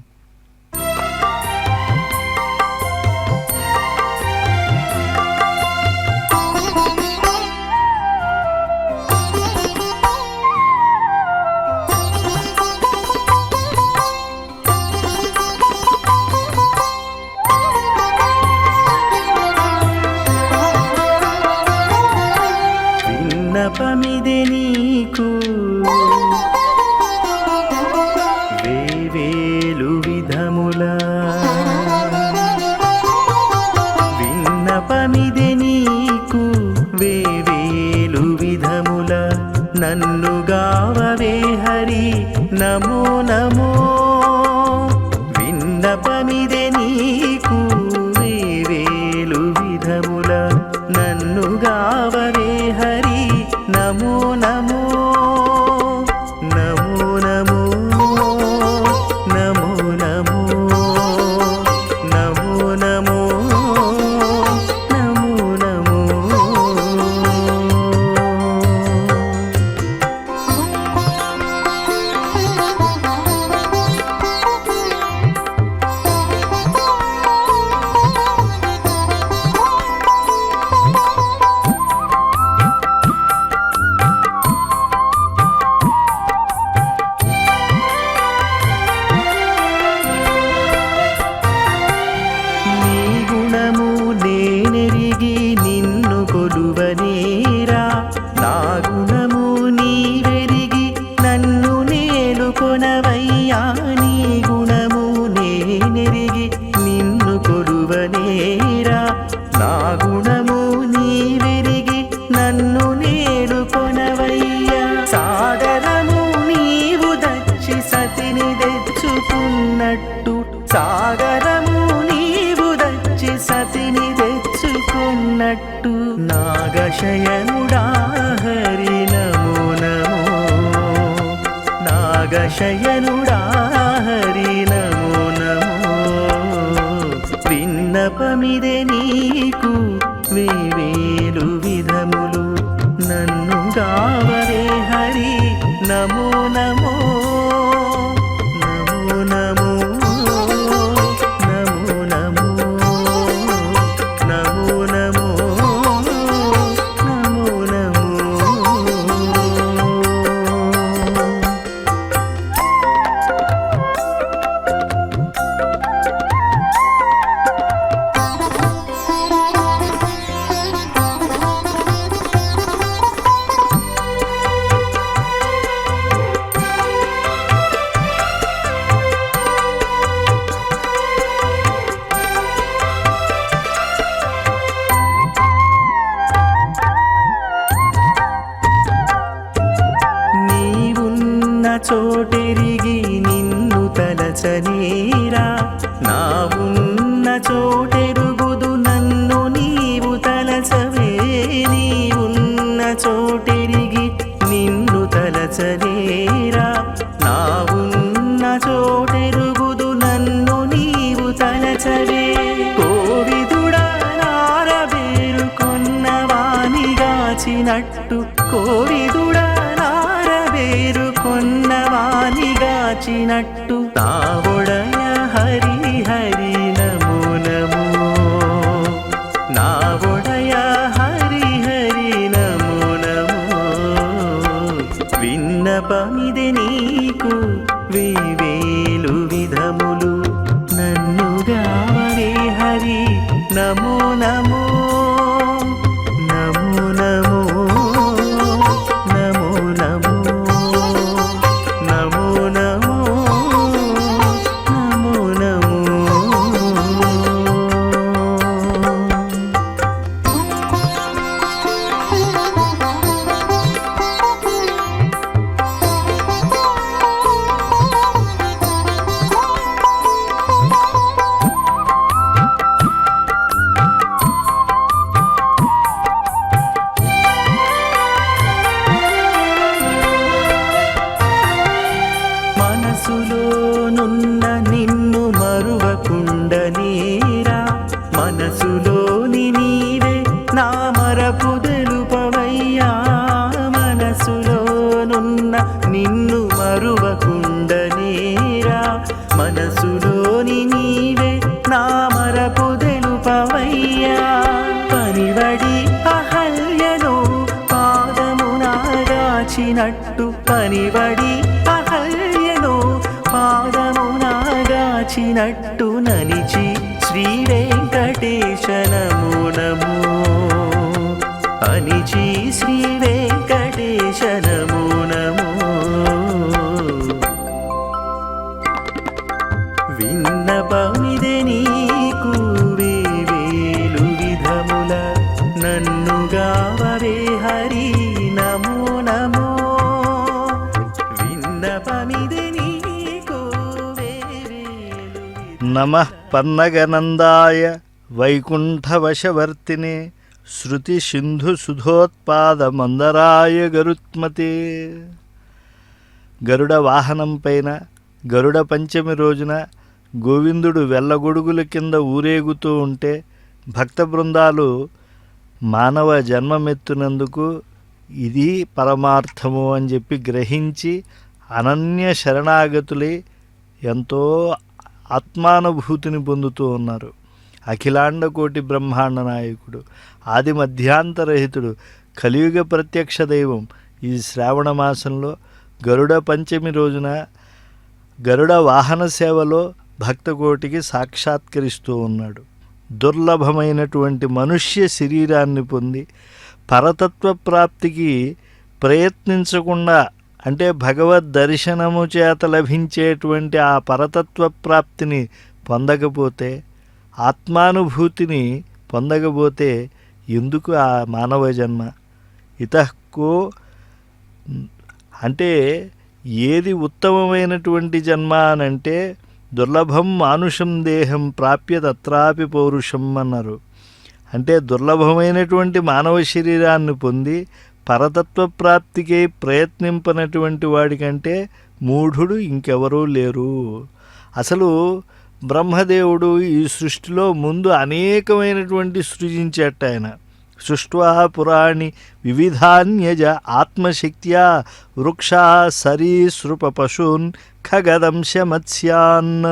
విన్నపమిదే నీకు వేవేలు విధముల, విన్నపమిదే నీకు వేవేలు విధముల, నన్ను గావవే హరి నమో నమో. విన్నపమిదే నీకు వేవేలు విధముల, నన్ను గావవే హరి నమో నమో. నమో నమో నమో నమో నమో నమో నమో నమో. నీ గుణము నేనెరిగి నిన్ను కొలువనేరా, నా గుణము నీవెరిగి నన్ను నేలుకొనవయ్యా. నీ గుణము నేనెరిగి నిన్ను కొలువనేరా, నా గుణము నీవెరిగి నన్ను నేలుకొనవయ్యా. సాగరము నీవు దచ్చి సతిని తెచ్చుకున్నట్టు, సాగరము నీవు దచ్చి సతిని తెచ్చుకున్నట్టు, నాగశయనుడా హరి నమో నమో. నాగశయనుడా హరి నమో నమో. విన్నపమిదే నీకు వేవేలు విధములు, నన్ను గావరే హరి నమో నమో. నమో నమో నమో నమో నమో నమో నమో నమో. నీవున్న చోటెరిగి నిన్ను తలచనేరా, నా ఉన్న చోటెరుగుదు నన్ను నీవు తలచవే. నీవున్న చోటెరిగి నిన్ను తలచనేరా, నా ఉన్న చోటెరుగుదు నన్ను నీవు తలచవే. కోవిదుడా నారబేరుకొన్నవా గాచినట్టు నా ఒడయ హరి హరి నమో నమో నా ఒడయ హరి హరి నమో నమో విన్నపమిది నీకు వేవేలు విధములు నన్ను గావే హరి నమో నమో నమో నమో నమో నమో నమో నమో నమో నమో మనసులోనున్న నిన్ను మరువకుండనేరా మనసులోని నీవే నా మరపు తెలుపవయ్యా మనసులోనున్న నిన్ను మరువకుండనేరా మనసులోని నీవే నా మరపు తెలుపవయ్యా పనివడి అహల్యను పాదమునాగాచినట్టు పనివడి అహల్యను పాదమునాగాచినట్టు నలిచి శ్రీ వెంకటేశ నమో నమో అనిచి శ్రీ వెంకటేశ నమో నమో విన్నపమిదే నీకు వేవేలు విధముల నన్ను గావే హరి నమో నమో విన్నపమిదే నీకు వేవేలు నమః పన్నగనందాయ వైకుంఠవశవర్తినే శృతి సింధు సుధోత్పాద మందరాయ గరుత్మతే. గరుడ వాహనం పైన గరుడ పంచమి రోజున గోవిందుడు వెళ్ళగొడుగుల కింద ఊరేగుతూ ఉంటే భక్త బృందాలు మానవ జన్మమెత్తునందుకు ఇది పరమార్థము అని చెప్పి గ్రహించి అనన్య శరణాగతులై ఎంతో ఆత్మానుభూతిని పొందుతూ ఉన్నారు. అఖిలాండ కోటి బ్రహ్మాండ నాయకుడు ఆది మధ్యాంతరహితుడు కలియుగ ప్రత్యక్ష దైవం ఈ శ్రావణ మాసంలో గరుడ పంచమి రోజున గరుడ వాహన సేవలో భక్తకోటికి సాక్షాత్కరిస్తూ ఉన్నాడు. దుర్లభమైనటువంటి మనుష్య శరీరాన్ని పొంది పరతత్వ ప్రాప్తికి ప్రయత్నించకుండా అంటే భగవద్ దర్శనము చేత లభించేటువంటి ఆ పరతత్వ ప్రాప్తిని పొందకపోతే ఆత్మానుభూతిని పొందకపోతే ఎందుకు ఆ మానవ జన్మ? ఇతఃకో అంటే ఏది ఉత్తమమైనటువంటి జన్మ అనంటే దుర్లభం మానుషం దేహం ప్రాప్య తత్రాపి పౌరుషం అన్నారు. అంటే దుర్లభమైనటువంటి మానవ శరీరాన్ని పొంది పరతత్వ ప్రాప్తికి ప్రయత్నింపనటువంటి వాడికంటే మూఢుడు ఇంకెవరూ లేరు. అసలు బ్రహ్మదేవుడు ఈ సృష్టిలో ముందు అనేకమైనటువంటి సృజించేట ఆయన. సృష్ట్వా పురాణి వివిధాన్యజ ఆత్మశక్త్యా వృక్షా సరీసృప పశూన్ ఖగదంశ మత్స్యాన్.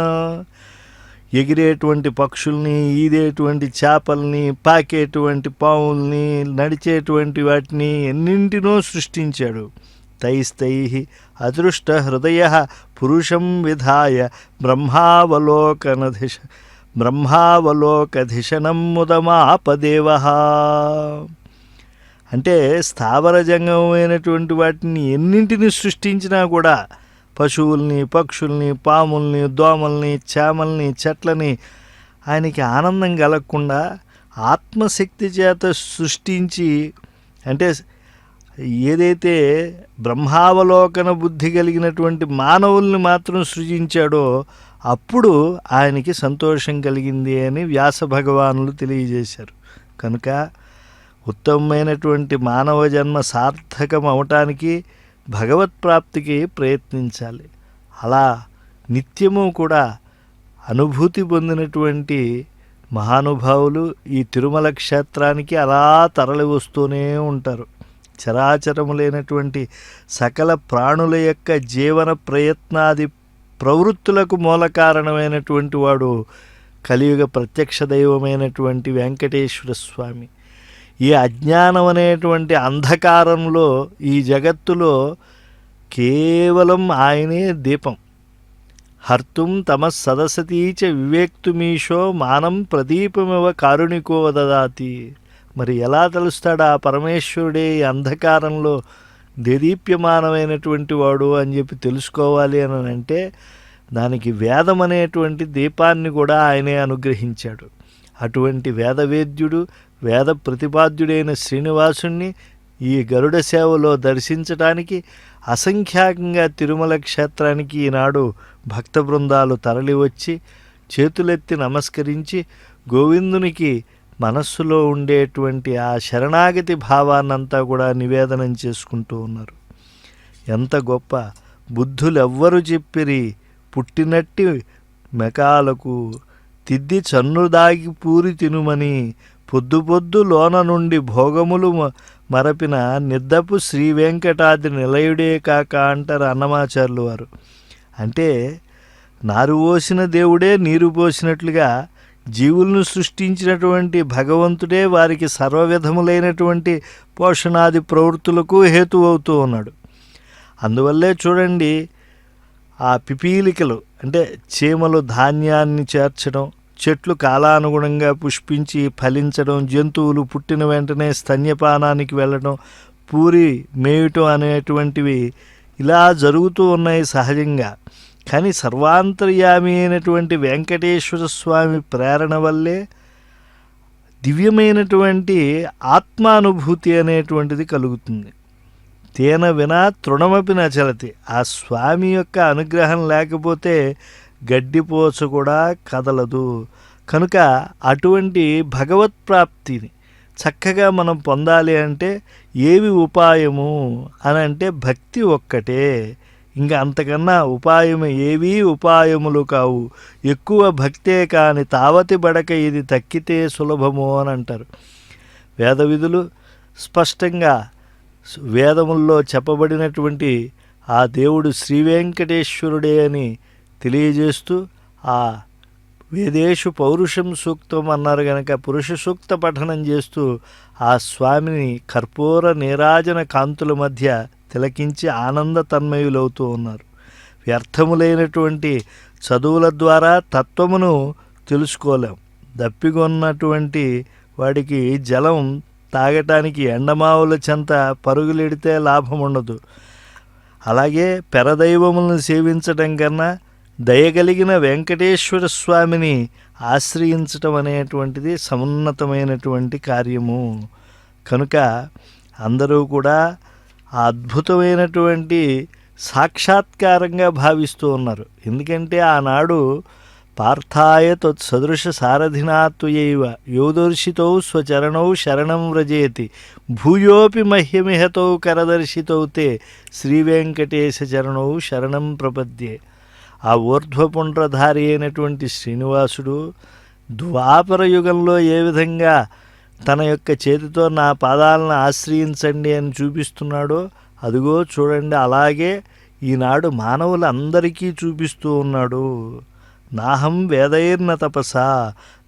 ఎగిరేటువంటి పక్షుల్ని, ఈదేటువంటి చేపల్ని, పాకేటువంటి పావుల్ని, నడిచేటువంటి వాటిని ఎన్నింటినో సృష్టించాడు. తైస్తై అదృష్ట హృదయ పురుషం విధాయ బ్రహ్మావలోకధిషణం ముదమాపదేవ. అంటే స్థావర జంగమైనటువంటి వాటిని ఎన్నింటిని సృష్టించినా కూడా పశువుల్ని, పక్షుల్ని, పాముల్ని, దోమల్ని, చేమల్ని, చెట్లని ఆయనకి ఆనందం కలగకుండా ఆత్మశక్తి చేత సృష్టించి అంటే ఏదైతే బ్రహ్మావలోకన బుద్ధి కలిగినటువంటి మానవుల్ని మాత్రం సృజించాడో అప్పుడు ఆయనకి సంతోషం కలిగింది అని వ్యాస భగవానులు తెలియజేశారు. కనుక ఉత్తమమైనటువంటి మానవ జన్మ సార్థకం అవటానికి భగవత్ప్రాప్తికి ప్రయత్నించాలి. అలా నిత్యము కూడా అనుభూతి పొందినటువంటి మహానుభావులు ఈ తిరుమల క్షేత్రానికి అలా తరలి వస్తూనే ఉంటారు. చరాచరములైనటువంటి సకల ప్రాణుల యొక్క జీవన ప్రయత్నాది ప్రవృత్తులకు మూల కారణమైనటువంటి వాడు కలియుగ ప్రత్యక్ష దైవమైనటువంటి వెంకటేశ్వర స్వామి. ఈ అజ్ఞానం అనేటువంటి అంధకారంలో ఈ జగత్తులో కేవలం ఆయనే దీపం. హర్తుం తమస్సదసతీచ వివేక్తుమీశో మానం ప్రదీపమివ కారుణికో దదాతి. మరి ఎలా తెలుస్తాడు ఆ పరమేశ్వరుడే ఈ అంధకారంలో దేదీప్యమానమైనటువంటి వాడు అని చెప్పి తెలుసుకోవాలి అని అంటే దానికి వేదం అనేటువంటి దీపాన్ని కూడా ఆయనే అనుగ్రహించాడు. అటువంటి వేదవేద్యుడు వేద ప్రతిపాద్యుడైన శ్రీనివాసుణ్ణి ఈ గరుడ సేవలో దర్శించడానికి అసంఖ్యాకంగా తిరుమల క్షేత్రానికి ఈనాడు భక్త బృందాలు తరలివచ్చి చేతులెత్తి నమస్కరించి గోవిందునికి మనస్సులో ఉండేటువంటి ఆ శరణాగతి భావాన్నంతా కూడా నివేదనం చేసుకుంటూ ఉన్నారు. ఎంత గొప్ప బుద్ధులెవ్వరు చెప్పిరి పుట్టినట్టి మెకాలకు తిద్ది చన్నుదాగి పూరి తినుమని పొద్దు పొద్దు లోన నుండి భోగములు మరపిన నిద్దపు శ్రీ వెంకటాద్రి నిలయుడే కాక అంటారు అన్నమాచార్యులు వారు. అంటే నారు పోసిన దేవుడే నీరు పోసినట్లుగా జీవులను సృష్టించినటువంటి భగవంతుడే వారికి సర్వవిధములైనటువంటి పోషణాది ప్రవృత్తులకు హేతువవుతూ ఉన్నాడు. అందువల్లే చూడండి ఆ పిపీలికలు అంటే చీమలు ధాన్యాన్ని చేర్చడం, చెట్లు కాలానుగుణంగా పుష్పించి ఫలించడం, జంతువులు పుట్టిన వెంటనే స్తన్యపానానికి వెళ్ళడం, పూరి మేయటం అనేటువంటివి ఇలా జరుగుతూ ఉన్నాయి సహజంగా. కానీ సర్వాంతర్యామి అయినటువంటి వెంకటేశ్వర స్వామి ప్రేరణ వల్లే దివ్యమైనటువంటి ఆత్మానుభూతి అనేటువంటిది కలుగుతుంది. తేన వినా తృణమపి నచలతి. ఆ స్వామి యొక్క అనుగ్రహం లేకపోతే గడ్డిపోచ కూడా కదలదు. కనుక అటువంటి భగవత్ప్రాప్తిని చక్కగా మనం పొందాలి అంటే ఏవి ఉపాయము అని అంటే భక్తి ఒక్కటే. ఇంకా అంతకన్నా ఉపాయము ఏవీ ఉపాయములు కావు. ఎక్కువ భక్తే కాని తావతి బడక ఇది తక్కితే సులభము అని అంటారు. వేద విధులు స్పష్టంగా వేదముల్లో చెప్పబడినటువంటి ఆ దేవుడు శ్రీ వెంకటేశ్వరుడే అని తెలియజేస్తూ ఆ వేదేషు పౌరుషం సూక్తం అన్నారు గనక పురుష సూక్త పఠనం చేస్తూ ఆ స్వామిని కర్పూర నీరాజన కాంతుల మధ్య తిలకించి ఆనంద తన్మయులవుతూ ఉన్నారు. వ్యర్థములైనటువంటి చదువుల ద్వారా తత్వమును తెలుసుకోలేం. దప్పిగొన్నటువంటి వాడికి జలం తాగటానికి ఎండమావుల చెంత పరుగులెడితే లాభం ఉండదు. అలాగే పెరదైవములను సేవించడం కన్నా దయగలిగిన వెంకటేశ్వర స్వామిని ఆశ్రయించటం అనేటువంటిది సమున్నతమైనటువంటి కార్యము. కనుక అందరూ కూడా ఆ అద్భుతమైనటువంటి సాక్షాత్కారంగా భావిస్తూ ఉన్నారు. ఎందుకంటే ఆనాడు పార్థాయ తత్సదృశ సారథినాత్వయైవ యోదర్శితౌ స్వచరణౌ శరణం వ్రజేతి భూయోపి మహ్యమిహతౌ కరదర్శితౌ తే శ్రీవెంకటేశ చరణౌ శరణం ప్రపద్యే. ఆ ఊర్ధ్వపుండ్రధారి అయినటువంటి శ్రీనివాసుడు ద్వాపర యుగంలో ఏ విధంగా తన యొక్క చేతితో నా పాదాలను ఆశ్రయించండి అని చూపిస్తున్నాడో అదిగో చూడండి అలాగే ఈనాడు మానవులందరికీ చూపిస్తూ ఉన్నాడు. నాహం వేదైర్న తపసా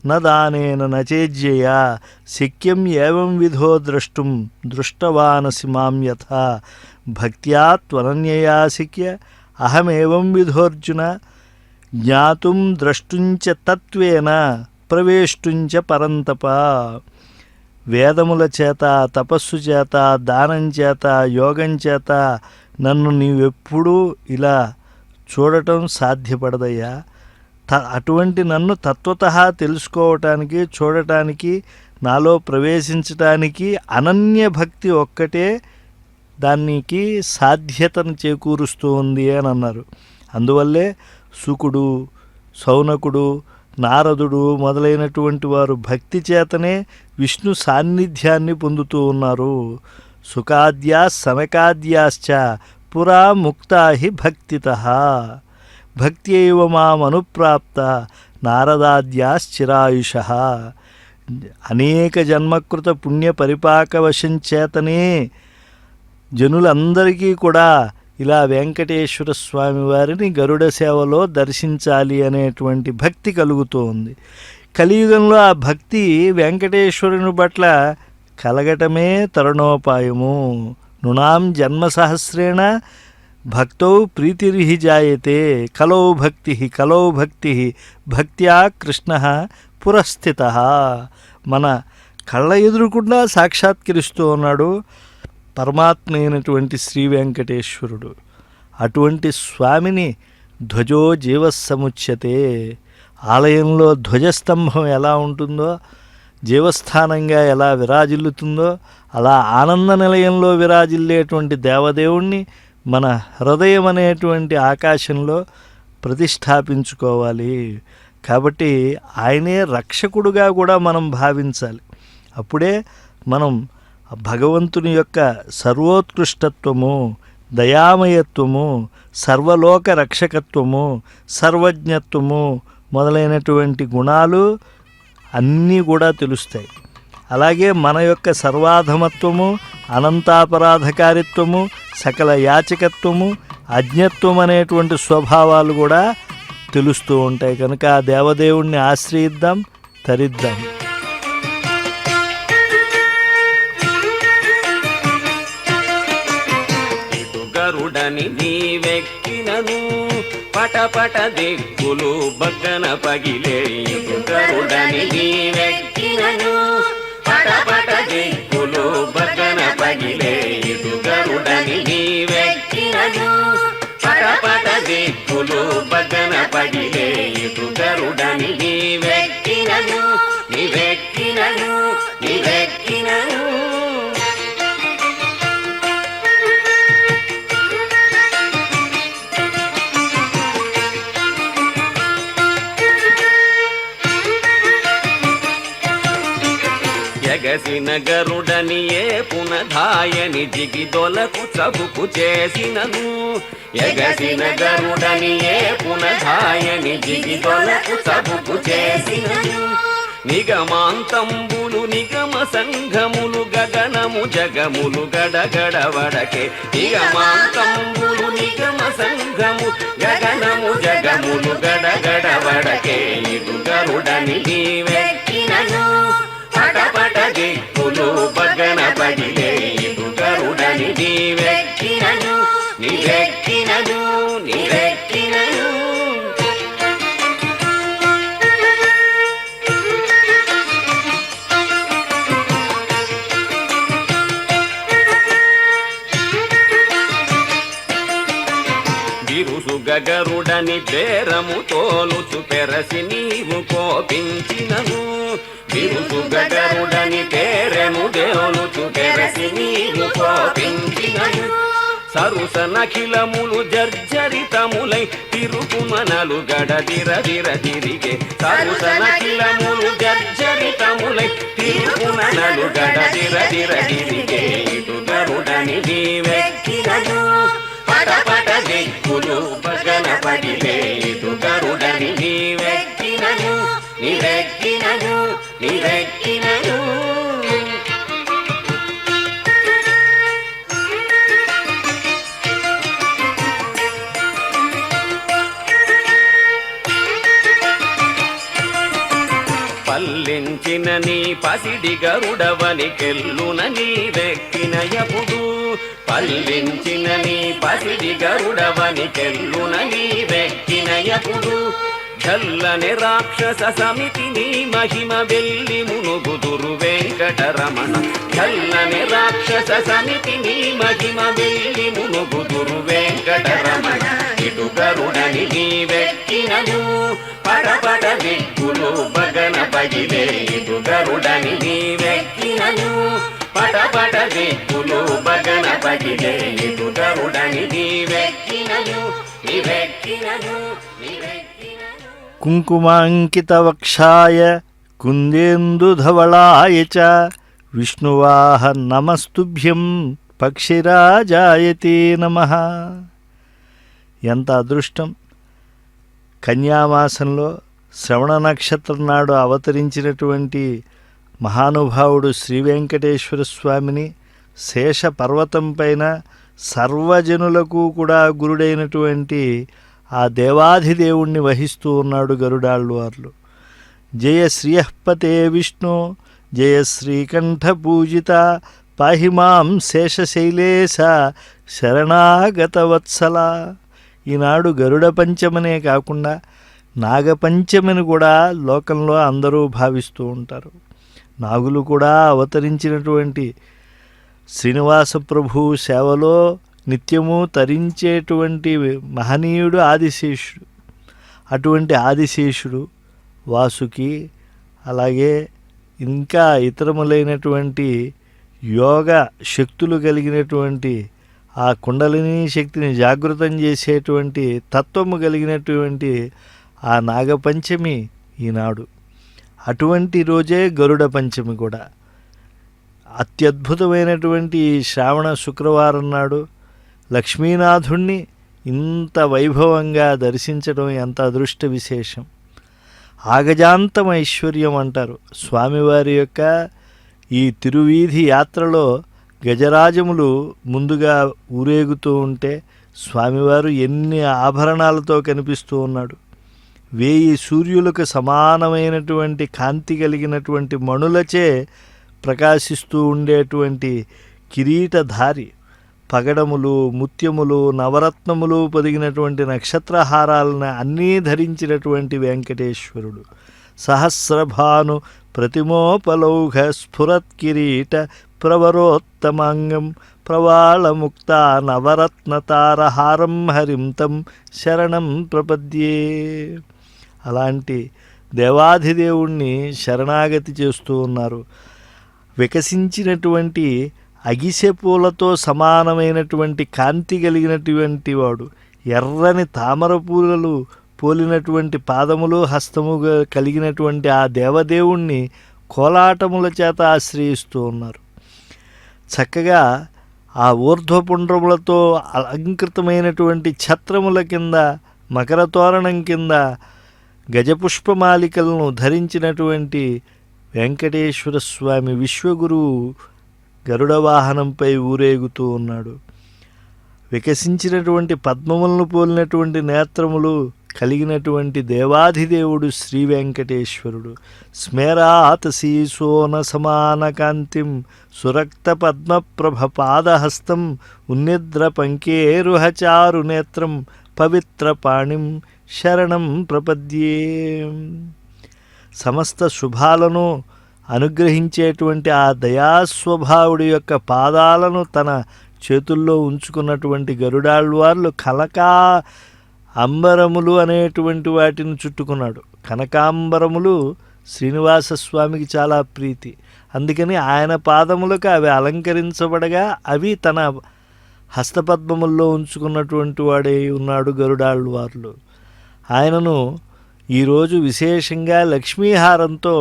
న దానేన నచేజ్యయ శక్యం ఏవం విధో ద్రష్టుం దృష్టవానసి మాం యథా భక్త్యా త్వనన్యయా శక్య అహమేవం విధోర్జున జ్ఞాతుం ద్రష్టుంచ తత్వేన ప్రవేష్టుంచ పరంతప. వేదముల చేత తపస్సు చేత దానం చేత యోగం చేత నన్ను నీవెప్పుడూ ఇలా చూడటం సాధ్యపడదయ్యా. అటువంటి నన్ను తత్వతః తెలుసుకోవటానికి చూడటానికి నాలో ప్రవేశించటానికి అనన్య భక్తి ఒక్కటే దానికి సాధ్యతను చేకూరుస్తూ ఉంది అని అన్నారు. అందువల్లే శుకుడు శౌనకుడు నారదుడు మొదలైనటువంటి వారు భక్తి చేతనే విష్ణు సాన్నిధ్యాన్ని పొందుతూ ఉన్నారు. సుఖాద్యా సనకాద్యాశ్చ పురా ముక్తా హి భక్తితః భక్త్యైవ మామనుప్రాప్త నారదాద్యాశ్చిరాయుషః. అనేక జన్మకృత పుణ్య పరిపాకవశం చేతనే జనులందరికీ కూడా ఇలా వెంకటేశ్వర స్వామి వారిని గరుడ సేవలో దర్శించాలి అనేటువంటి భక్తి కలుగుతూ ఉంది. కలియుగంలో ఆ భక్తి వెంకటేశ్వరుని పట్ల కలగటమే తరుణోపాయము. నృణాం జన్మ సహస్రేణ భక్తౌ ప్రీతిర్హి జాయతే కలౌ భక్తి భక్త్యా కృష్ణ పురస్థిత. మన కళ్ళ ఎదురుకుండా సాక్షాత్కరిస్తూ ఉన్నాడు పరమాత్మ అయినటువంటి శ్రీ వెంకటేశ్వరుడు. అటువంటి స్వామిని ధ్వజో జీవస్సముచ్యతే. ఆలయంలో ధ్వజస్తంభం ఎలా ఉంటుందో, జీవస్థానంగా ఎలా విరాజిల్లుతుందో, అలా ఆనంద నిలయంలో విరాజిల్లేటువంటి దేవదేవుణ్ణి మన హృదయం అనేటువంటి ఆకాశంలో ప్రతిష్టాపించుకోవాలి. కాబట్టి ఆయనే రక్షకుడుగా కూడా మనం భావించాలి. అప్పుడే మనం భగవంతుని యొక్క సర్వోత్కృష్టత్వము, దయామయత్వము, సర్వలోక రక్షకత్వము, సర్వజ్ఞత్వము మొదలైనటువంటి గుణాలు అన్నీ కూడా తెలుస్తాయి. అలాగే మన యొక్క సర్వాధమత్వము, అనంతాపరాధకారిత్వము, సకల యాచకత్వము, అజ్ఞత్వం అనేటువంటి స్వభావాలు కూడా తెలుస్తూ ఉంటాయి. కనుక ఆ దేవదేవుణ్ణి ఆశ్రయిద్దాం, తరిద్దాం. గరుడని నీవెక్కినను పటపట దిక్కులు బగ్గన పగిలే. గరుడని నీవెక్కినను పటపట దిక్కులు బగ్గన పగిలే. గరుడని నీవెక్కినను పటపట దిక్కులు బగ్గన పగిలే. గరుడని నీవెక్కినను నీవెక్కినను నీవెక్కినను. ఎగసిన గరుడని ఏ పునధాయని జిగిదొలకు చబుకు చేసినను. ఎగసిన గరుడని ఏ పునధాయని జిగిదొలకు చబుకు చేసినను. నిగమాంతంబులు నిగమ సంఘములు గగనము జగములు గడగడవడకే. నిగమాంతంబులు నిగమ సంఘము గగనము జగములు గడగడవడకే. ఇటు గరుడని నీవెక్కినను పటపట దిక్కులు బగ్గన పగిలే. ఇటు గరుడని నీవెక్కినను నీవెక్కినను నీవెక్కినను. గరుడని బేరము తోలుచు పెరసి నీవు కోపించినను. బిరుసుగ గరుడని పేరము తోలుచు పెరసి నీవు కోపించినను. సరుస నఖిలములు జర్జరితములై తిరుకుమనలు గడదిరదిర తిరిగే. సరుస నఖిలములు జర్జరితములై తిరుకుమనలు గడదిరదిర తిరిగే. ఇటు గరుడని నీవెక్కినను పటపట దిక్కులు బగ్గన పగిలే. ఇటు గరుడని నీవెక్కినను నీవెక్కినను నీవెక్కినను. పల్లించిన నీ పసిడి గరుడవని కెల్లున నీవెక్కినయపుడు. పల్లించిన నీ పసిడి గరుడవని కెల్లున నీవెక్కినయపుడు. చల్లని రాక్షస సమితి నీ మహిమ వెళ్ళి మునుగుదురు వెంకటరమణ. చల్లని రాక్షస సమితి నీ మహిమ వెళ్ళి మునుగుదురు వెంకటరమణ. ఇటు గరుడని నీవెక్కినను పటపట దిక్కులు బగ్గన పగిలే. ఇటు గరుడని నీవెక్కినను పటపట దిక్కులు బగ్గన పగిలే. ఇటు గరుడని నీవెక్కినను నీవెక్కినను నీవెక్కినను. కుంకుమాంకిత వక్షాయ కుందేందుధవళాయ చ విష్ణువాహ నమస్తుభ్యం పక్షిరాజాయతే నమః. ఎంత అదృష్టం! కన్యామాసంలో శ్రవణ నక్షత్రం నాడు అవతరించినటువంటి మహానుభావుడు శ్రీ వెంకటేశ్వర స్వామిని శేష పర్వతం పైన సర్వజనులకు కూడా గురుడైనటువంటి ఆ దేవాధిదేవుణ్ణి వహిస్తూ ఉన్నాడు గరుడాళ్వార్లు. జయ శ్రీయఃపతే విష్ణు జయ శ్రీకంఠ పూజిత పాహి మాం శేషశైలేశ శరణాగతవత్సల. ఈనాడు గరుడ పంచమనే కాకుండా నాగపంచమిని కూడా లోకంలో అందరూ భావిస్తూ ఉంటారు. నాగులు కూడా అవతరించినటువంటి శ్రీనివాస ప్రభు సేవలో నిత్యము తరించేటువంటి మహనీయుడు ఆదిశేషుడు. అటువంటి ఆదిశేషుడు, వాసుకి, అలాగే ఇంకా ఇతరములైనటువంటి యోగ శక్తులు కలిగినటువంటి ఆ కుండలిని శక్తిని జాగృతం చేసేటువంటి తత్వము కలిగినటువంటి ఆ నాగపంచమి ఈనాడు. అటువంటి రోజే గరుడ పంచమి కూడా. అత్యద్భుతమైనటువంటి శ్రావణ శుక్రవారం నాడు లక్ష్మీనాథుణ్ణి ఇంత వైభవంగా దర్శించడం ఎంత అదృష్ట విశేషం. ఆగజాంతం ఐశ్వర్యం అంటారు. స్వామివారి యొక్క ఈ తిరువీధి యాత్రలో గజరాజములు ముందుగా ఊరేగుతూ ఉంటే స్వామివారు ఎన్ని ఆభరణాలతో కనిపిస్తూ ఉన్నాడు. 1000 సూర్యులకు సమానమైనటువంటి కాంతి కలిగినటువంటి మణులచే ప్రకాశిస్తూ ఉండేటువంటి కిరీటధారి, పగడములు, ముత్యములు, నవరత్నములు పొదిగినటువంటి నక్షత్రహారాలను అన్నీ ధరించినటువంటి వెంకటేశ్వరుడు. సహస్రభాను ప్రతిమోపలౌఘ స్ఫురత్కిరీట ప్రవరోత్తమాంగం ప్రవాళముక్త నవరత్నతారహారం హరిం తం శరణం ప్రపద్యే. అలాంటి దేవాధిదేవుణ్ణి శరణాగతి చేస్తూ ఉన్నారు. వికసించినటువంటి అగిసె పూలతో సమానమైనటువంటి కాంతి కలిగినటువంటి వాడు, ఎర్రని తామర పూలలు పోలినటువంటి పాదములు హస్తము కలిగినటువంటి ఆ దేవదేవుణ్ణి కోలాటముల చేత ఆశ్రయిస్తూ ఉన్నారు. చక్కగా ఆ ఊర్ధ్వపుండ్రములతో అలంకృతమైనటువంటి ఛత్రముల కింద, మకర తోరణం కింద గజపుష్పమాలికలను ధరించినటువంటి వెంకటేశ్వర స్వామి విశ్వగురువు గరుడ వాహనంపై ఊరేగుతూ ఉన్నాడు. వికసించినటువంటి పద్మములను పోలినటువంటి నేత్రములు కలిగినటువంటి దేవాధిదేవుడు శ్రీ వెంకటేశ్వరుడు. స్మేరాత్ శీసోన సమాన కాంతిం సురక్త పద్మప్రభ పాదహస్తం ఉన్నిద్ర పంకేరుహచారు నేత్రం పవిత్ర పాణిం శరణం ప్రపద్యే. సమస్త శుభాలను అనుగ్రహించేటువంటి ఆ దయాస్వభావుడి యొక్క పాదాలను తన చేతుల్లో ఉంచుకున్నటువంటి గరుడాళ్వార్లు కనకా అంబరములు అనేటువంటి వాటిని చుట్టుకున్నాడు. కనకాంబరములు శ్రీనివాస స్వామికి చాలా ప్రీతి. అందుకని ఆయన పాదములకు అవి అలంకరించబడగా అవి తన హస్తపద్మముల్లో ఉంచుకున్నటువంటి వాడే ఉన్నాడు గరుడాళ్వార్లు. ఆయనను ఈరోజు విశేషంగా లక్ష్మీహారంతో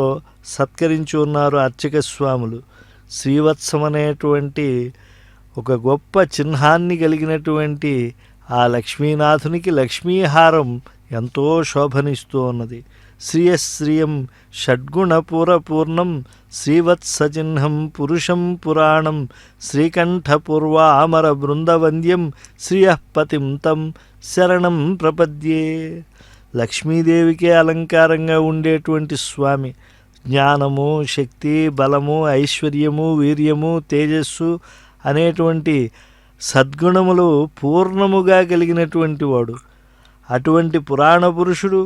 సత్కరించి ఉన్నారు అర్చక స్వాములు. శ్రీవత్సం అనేటువంటి ఒక గొప్ప చిహ్నాన్ని కలిగినటువంటి ఆ లక్ష్మీనాథునికి లక్ష్మీహారం ఎంతో శోభనిస్తూ ఉన్నది. శ్రీయశ్రియం షడ్గుణపూరపూర్ణం శ్రీవత్సచిహ్నం పురుషం పురాణం శ్రీకంఠపూర్వామర బృందవంద్యం శ్రియఃపతిం తం శరణం ప్రపద్యే. లక్ష్మీదేవికే అలంకారంగా ఉండేటువంటి స్వామి జ్ఞానము, శక్తి, బలము, ఐశ్వర్యము, వీర్యము, తేజస్సు అనేటువంటి సద్గుణములు పూర్ణముగా కలిగినటువంటి వాడు. అటువంటి పురాణ పురుషుడు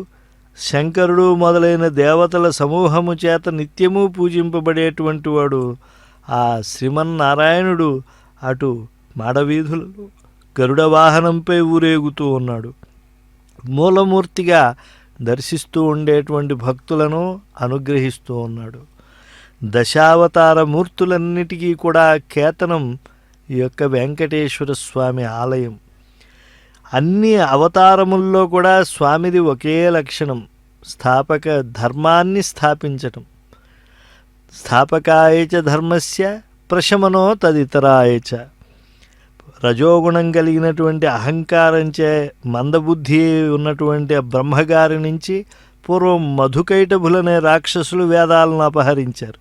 శంకరుడు మొదలైన దేవతల సమూహము చేత నిత్యము పూజింపబడేటువంటి వాడు ఆ శ్రీమన్నారాయణుడు అటు మాడవీధులలో గరుడ వాహనంపై ఊరేగుతూ ఉన్నాడు. మూలమూర్తిగా దర్శిస్తూ ఉండేటువంటి భక్తులను అనుగ్రహిస్తూ ఉన్నాడు. దశావతార మూర్తులన్నిటికీ కూడా కేతనం ఈ యొక్క వెంకటేశ్వర స్వామి ఆలయం. అన్ని అవతారముల్లో కూడా స్వామిది ఒకే లక్షణం, స్థాపక ధర్మాన్ని స్థాపించటం. స్థాపకాయచ ధర్మస్య ప్రశమనో తదితరాయచ. రజోగుణం కలిగినటువంటి అహంకారంచే మందబుద్ధి ఉన్నటువంటి బ్రహ్మగారి నుంచి పూర్వం మధుకైటభులనే రాక్షసులు వేదాలను అపహరించారు.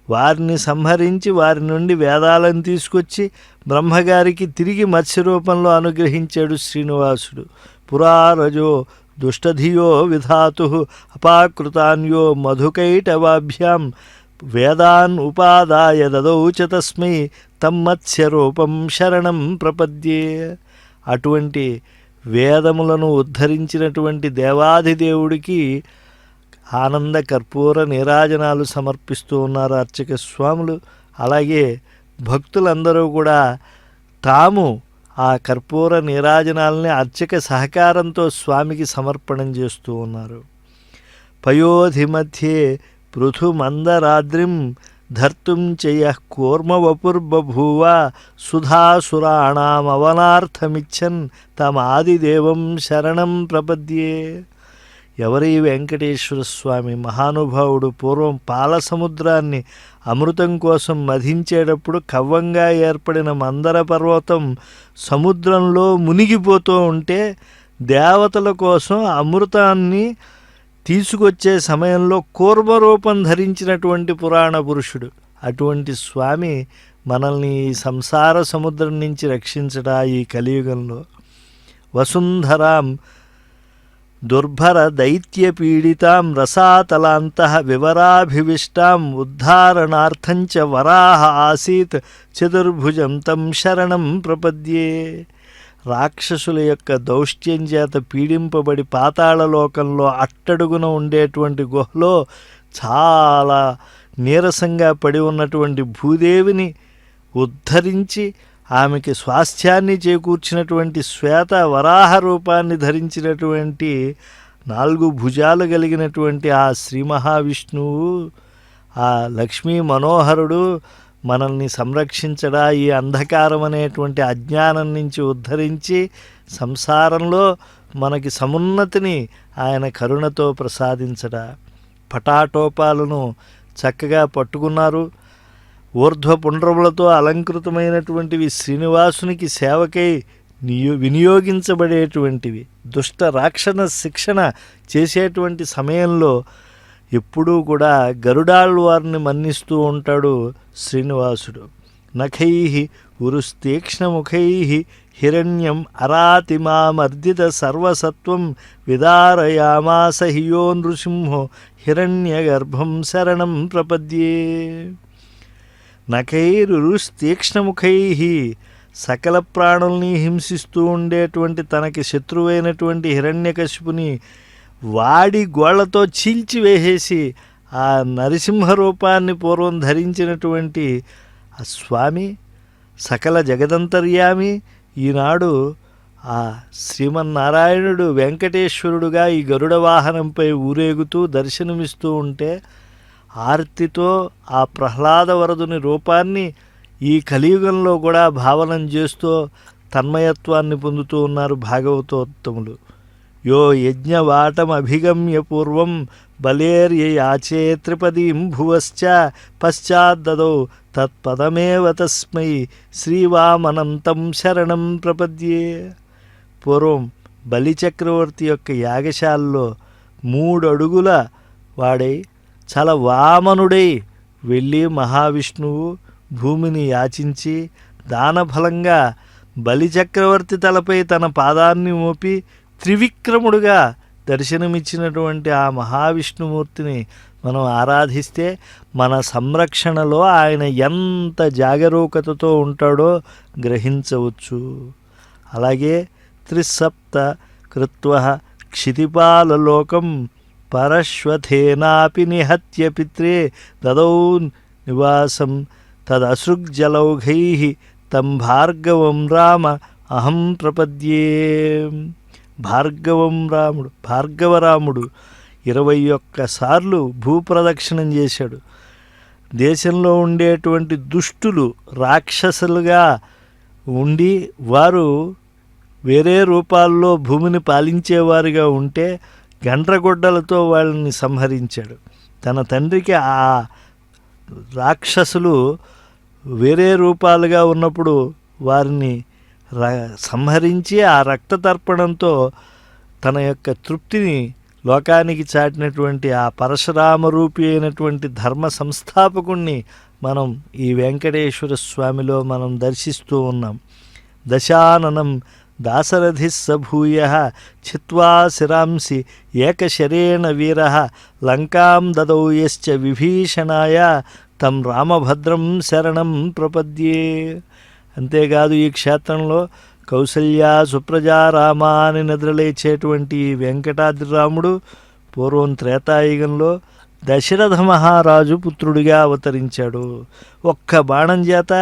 వారిని సంహరించి వారి నుండి వేదాలను తీసుకొచ్చి బ్రహ్మగారికి తిరిగి మత్స్య రూపంలో అనుగ్రహించాడు శ్రీనివాసుడు. పురారజో దుష్టధియో విధాతు అపాకృతాన్యో మధుకైటవాభ్యాం వేదాన్ ఉపాదాయ దదౌ చ తస్మై తమ్మత్స్యరూపం శరణం ప్రపద్యే. అటువంటి వేదములను ఉద్ధరించినటువంటి దేవాధిదేవుడికి ఆనంద కర్పూర నీరాజనాలు సమర్పిస్తూ ఉన్నారు అర్చక స్వాములు. అలాగే భక్తులందరూ కూడా తాము ఆ కర్పూర నీరాజనాలని అర్చక సహకారంతో స్వామికి సమర్పణం చేస్తూ ఉన్నారు. పయోధి మధ్యే పృథుమందరాద్రిం ధర్తుం చయ కూర్మవపుర్బభూవ సుధాసురాణామవనార్థమిచ్చన్ తమాదిదేవం శరణం ప్రపద్యే. ఎవరి వెంకటేశ్వర స్వామి మహానుభావుడు పూర్వం పాల సముద్రాన్ని అమృతం కోసం మధించేటప్పుడు కవ్వంగా ఏర్పడిన మందర పర్వతం సముద్రంలో మునిగిపోతూ ఉంటే దేవతల కోసం అమృతాన్ని తీసుకొచ్చే సమయంలో కూర్మరూపం ధరించినటువంటి పురాణ పురుషుడు. అటువంటి స్వామి మనల్ని ఈ సంసార సముద్రం నుంచి రక్షించడా ఈ కలియుగంలో. వసుంధరాం దుర్భర దైత్యపీడితాం రసాతలాంతః వివరాభివిష్టాం ఉద్ధారణార్థంచ వరాహ ఆసీత్ చతుర్భుజం తం శరణం ప్రపద్యే. రాక్షసుల యొక్క దౌష్ట్యం చేత పీడింపబడి పాతాళలోకంలో అట్టడుగున ఉండేటువంటి గుహలో చాలా నీరసంగా పడి ఉన్నటువంటి భూదేవిని ఉద్ధరించి ఆమెకి స్వాస్థ్యాన్ని చేకూర్చినటువంటి శ్వేత వరాహ రూపాన్ని ధరించినటువంటి 4 భుజాలు కలిగినటువంటి ఆ శ్రీ మహావిష్ణువు, ఆ లక్ష్మీ మనోహరుడు మనల్ని సంరక్షించడా, ఈ అంధకారం అనేటువంటి అజ్ఞానం నుంచి ఉద్ధరించి సంసారంలో మనకి సమున్నతిని ఆయన కరుణతో ప్రసాదించడా. పటాటోపాలను చక్కగా పట్టుకున్నారు. ఊర్ధ్వపుండ్రములతో అలంకృతమైనటువంటివి శ్రీనివాసునికి సేవకై వినియోగించబడేటువంటివి. దుష్ట రాక్షణ శిక్షణ చేసేటువంటి సమయంలో ఎప్పుడూ కూడా గరుడాళ్వారిని మన్నిస్తూ ఉంటాడు శ్రీనివాసుడు. నఖై ఉరుస్తీక్ష్ణముఖై హిరణ్యం అరాతిమామర్దిత సర్వసత్వం విదారయామాస హియో నృసింహో హిరణ్యగర్భం శరణం ప్రపద్యే. నఖైరుస్తీక్ష్ణముఖై సకల ప్రాణుల్ని హింసిస్తూ ఉండేటువంటి తనకి శత్రువైనటువంటి హిరణ్యకశిపుని వాడి గోళ్లతో చీల్చివేసేసి ఆ నరసింహ రూపాన్ని పూర్వం ధరించినటువంటి ఆ స్వామి సకల జగదంతర్యామి ఈనాడు ఆ శ్రీమన్నారాయణుడు వెంకటేశ్వరుడుగా ఈ గరుడ వాహనంపై ఊరేగుతూ దర్శనమిస్తూ ఉంటే ఆర్తితో ఆ ప్రహ్లాద వరదుని రూపాన్ని ఈ కలియుగంలో కూడా భావనం చేస్తూ తన్మయత్వాన్ని పొందుతూ ఉన్నారు భాగవతోత్తములు. యో యజ్ఞవాటమభిగమ్య పూర్వం బలేర్యయాచే త్రిపదీం భువశ్చ పశ్చాద్దదౌ తత్పదమేవ తస్మై శ్రీవామనంతం శరణం ప్రపద్యే. పూర్వం బలిచక్రవర్తి యొక్క యాగశాలలో 3 అడుగుల వాడై చాలా వామనుడై వెళ్ళి మహావిష్ణువు భూమిని యాచించి దానఫలంగా బలిచక్రవర్తి తలపై తన పాదాన్ని మోపి త్రివిక్రముడుగా దర్శనమిచ్చినటువంటి ఆ మహావిష్ణుమూర్తిని మనం ఆరాధిస్తే మన సంరక్షణలో ఆయన ఎంత జాగరూకతతో ఉంటాడో గ్రహించవచ్చు. అలాగే త్రిసప్త కృత్వ క్షితిపాలలోకం పరశ్వథేనాపి నిహత్య పిత్రే దదౌ నివాసం తదసృగ్జలౌఘై తం భార్గవం రామ అహం ప్రపద్యే. భార్గవరాముడు 21 సార్లు భూప్రదక్షిణం చేశాడు. దేశంలో ఉండేటువంటి దుష్టులు రాక్షసులుగా ఉండి వారు వేరే రూపాల్లో భూమిని పాలించేవారుగా ఉంటే గండ్రగొడ్డలతో వాళ్ళని సంహరించాడు. తన తండ్రికి ఆ రాక్షసులు వేరే రూపాలుగా ఉన్నప్పుడు వారిని సంహరించి ఆ రక్తతర్పణంతో తన యొక్క తృప్తిని లోకానికి చాటినటువంటి ఆ పరశురామరూపి అయినటువంటి ధర్మ సంస్థాపకుణ్ణి మనం ఈ వెంకటేశ్వర స్వామిలో మనం దర్శిస్తూ ఉన్నాం. దశాననం దాశరథి సభూయ చిత్వా శిరాంసి ఏకశరేణ వీర లంకాం దదౌ యశ్చ విభీషణాయ తం రామభద్రం శరణం ప్రపద్యే. అంతేకాదు ఈ క్షేత్రంలో కౌసల్య సుప్రజా రామ అని నిద్రలేచేటువంటి వెంకటాద్రి రాముడు పూర్వం త్రేతాయుగంలో దశరథ మహారాజు పుత్రుడిగా అవతరించాడు. ఒక్క బాణం చేత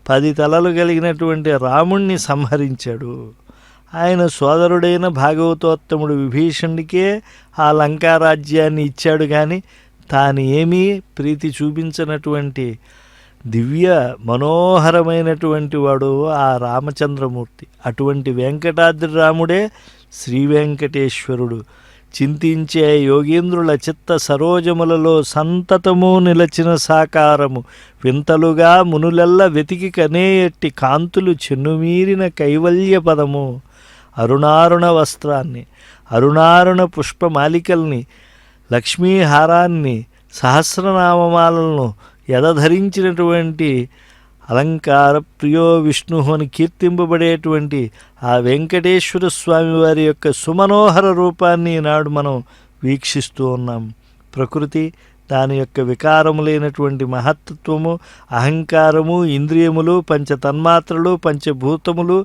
10 తలలు కలిగినటువంటి రాముణ్ణి సంహరించాడు. ఆయన సోదరుడైన భాగవతోత్తముడు విభీషణుడికే ఆ లంకారాజ్యాన్ని ఇచ్చాడు. కానీ తాను ఏమీ ప్రీతి చూపించినటువంటి దివ్య మనోహరమైనటువంటి వాడు ఆ రామచంద్రమూర్తి. అటువంటి వెంకటాద్రి రాముడే శ్రీ వెంకటేశ్వరుడు. చింతించే యోగీంద్రుల చిత్త సరోజములలో సంతతము నిలచిన సాకారము వింతలుగా మునులెల్ల వెతికి కనేయట్టి కాంతులు చెన్నుమీరిన కైవల్య పదము. అరుణారుణ వస్త్రాన్ని, అరుణారుణ పుష్పమాలికల్ని, లక్ష్మీహారాన్ని, సహస్రనామమాలను ఎదధరించినటువంటి అలంకార ప్రియో విష్ణు అని కీర్తింపబడేటువంటి ఆ వెంకటేశ్వర స్వామి వారి యొక్క సుమనోహర రూపాన్ని ఈనాడు మనం వీక్షిస్తూ ఉన్నాం. ప్రకృతి దాని యొక్క వికారములైనటువంటి మహత్తత్వము, అహంకారము, ఇంద్రియములు, పంచతన్మాత్రలు, పంచభూతములు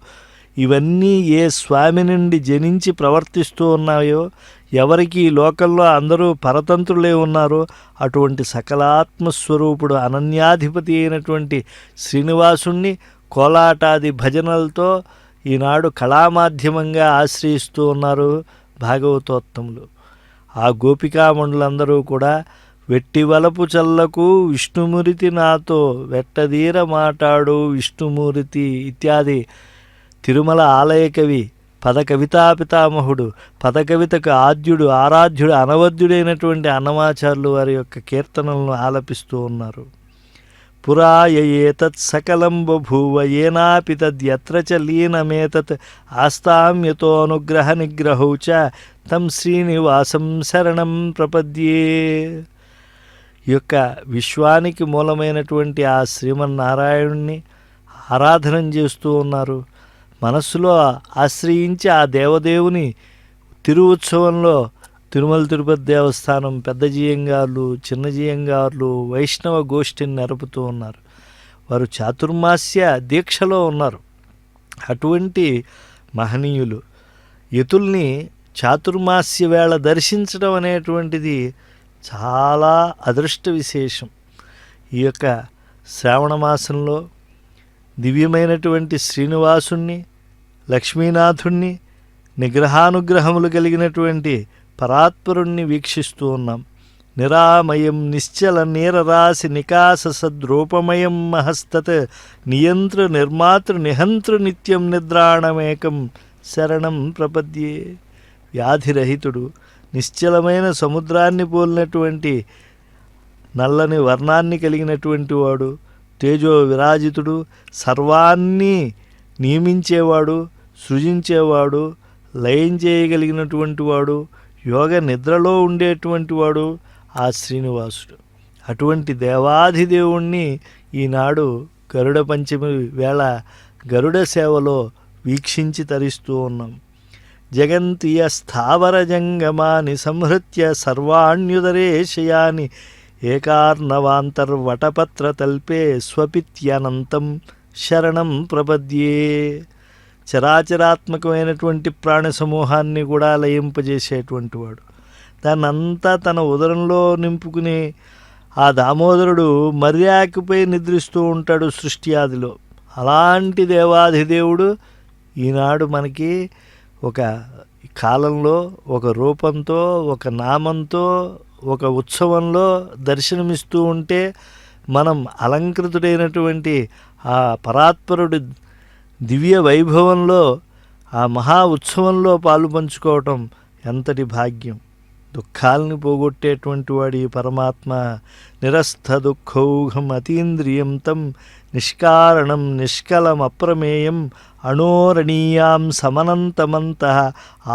ఇవన్నీ ఏ స్వామి నుండి జనించి ప్రవర్తిస్తూ ఉన్నాయో, ఎవరికి ఈ లోకంలో అందరూ పరతంత్రులే ఉన్నారో అటువంటి సకలాత్మస్వరూపుడు అనన్యాధిపతి అయినటువంటి శ్రీనివాసుణ్ణి కోలాటాది భజనలతో ఈనాడు కళామాధ్యమంగా ఆశ్రయిస్తూ ఉన్నారు భాగవతోత్తములు. ఆ గోపికామండలందరూ కూడా వెట్టివలపు చల్లకు విష్ణుమూర్తి నాతో వెట్టదీర మాటాడు విష్ణుమూర్తి ఇత్యాది తిరుమల ఆలయ కవి పదకవితా పితామహుడు, పదకవితకు ఆద్యుడు, ఆరాధ్యుడు, అనవద్యుడైనటువంటి అన్నమాచార్యులు వారి యొక్క కీర్తనలను ఆలపిస్తూ ఉన్నారు. పురాయేతత్ సకలం బభూవ ఏనాపి తద్యత్ర చ లీనమేతత్ ఆస్తామ్యతో అనుగ్రహ నిగ్రహౌ చ తం శ్రీనివాసం శరణం ప్రపద్యే. ఈ యొక్క విశ్వానికి మూలమైనటువంటి ఆ శ్రీమన్నారాయణుణ్ణి ఆరాధన చేస్తూ ఉన్నారు. మనస్సులో ఆశ్రయించి ఆ దేవదేవుని తిరువుత్సవంలో తిరుమల తిరుపతి దేవస్థానం పెద్ద జీయంగారులు, చిన్న జీయంగారులు, వైష్ణవ గోష్ఠిని నెరపుతూ ఉన్నారు. వారు చాతుర్మాస్య దీక్షలో ఉన్నారు. అటువంటి మహనీయులు యతుల్ని చాతుర్మాస్య వేళ దర్శించడం అనేటువంటిది చాలా అదృష్ట విశేషం. ఈ యొక్క శ్రావణ మాసంలో దివ్యమైనటువంటి శ్రీనివాసుణ్ణి, లక్ష్మీనాథుణ్ణి, నిగ్రహానుగ్రహములు కలిగినటువంటి పరాత్పరుణ్ణి వీక్షిస్తూ ఉన్నాం. నిరామయం నిశ్చల నీరరాశి నికాస సద్రూపమయం మహస్తత్ నియంత్ర నిర్మాతృ నిహంతృ నిత్యం నిద్రాణమేకం శరణం ప్రపద్యే. వ్యాధిరహితుడు, నిశ్చలమైన సముద్రాన్ని పోలినటువంటి నల్లని వర్ణాన్ని కలిగినటువంటి వాడు, తేజో విరాజితుడు, సర్వాన్ని నియమించేవాడు, సృజించేవాడు, లయం చేయగలిగినటువంటి వాడు, యోగ నిద్రలో ఉండేటువంటి వాడు ఆ శ్రీనివాసుడు. అటువంటి దేవాధిదేవుణ్ణి ఈనాడు గరుడ పంచమి వేళ గరుడ సేవలో వీక్షించి తరిస్తూ ఉన్నాం. జగంతియ స్థావర జంగమాని సంహృత్య సర్వాణ్యుదరేశయాని ఏకార్ణవాంతర్వటపత్ర తల్పే స్వపిత్యనంతం శరణం ప్రపద్యే. చరాచరాత్మకమైనటువంటి ప్రాణ సమూహాన్ని కూడా లయింపజేసేటువంటి వాడు. దాన్నంతా తన ఉదరంలో నింపుకుని ఆ దామోదరుడు మర్యాకపై నిద్రిస్తూ ఉంటాడు సృష్టి ఆదిలో. అలాంటి దేవాధిదేవుడు ఈనాడు మనకి ఒక కాలంలో ఒక రూపంతో, ఒక నామంతో, ఒక ఉత్సవంలో దర్శనమిస్తూ ఉంటే మనం అలంకృతుడైనటువంటి ఆ పరాత్పరుడి దివ్య వైభవంలో, ఆ మహా ఉత్సవంలో పాలు పంచుకోవటం ఎంతటి భాగ్యం. దుఃఖాలని పోగొట్టేటువంటి వాడి పరమాత్మ. నిరస్థ దుఃఖౌఘం అతీంద్రియం తం నిష్కారణం నిష్కలం అప్రమేయం అణోరణీయాం సమనంతమంతః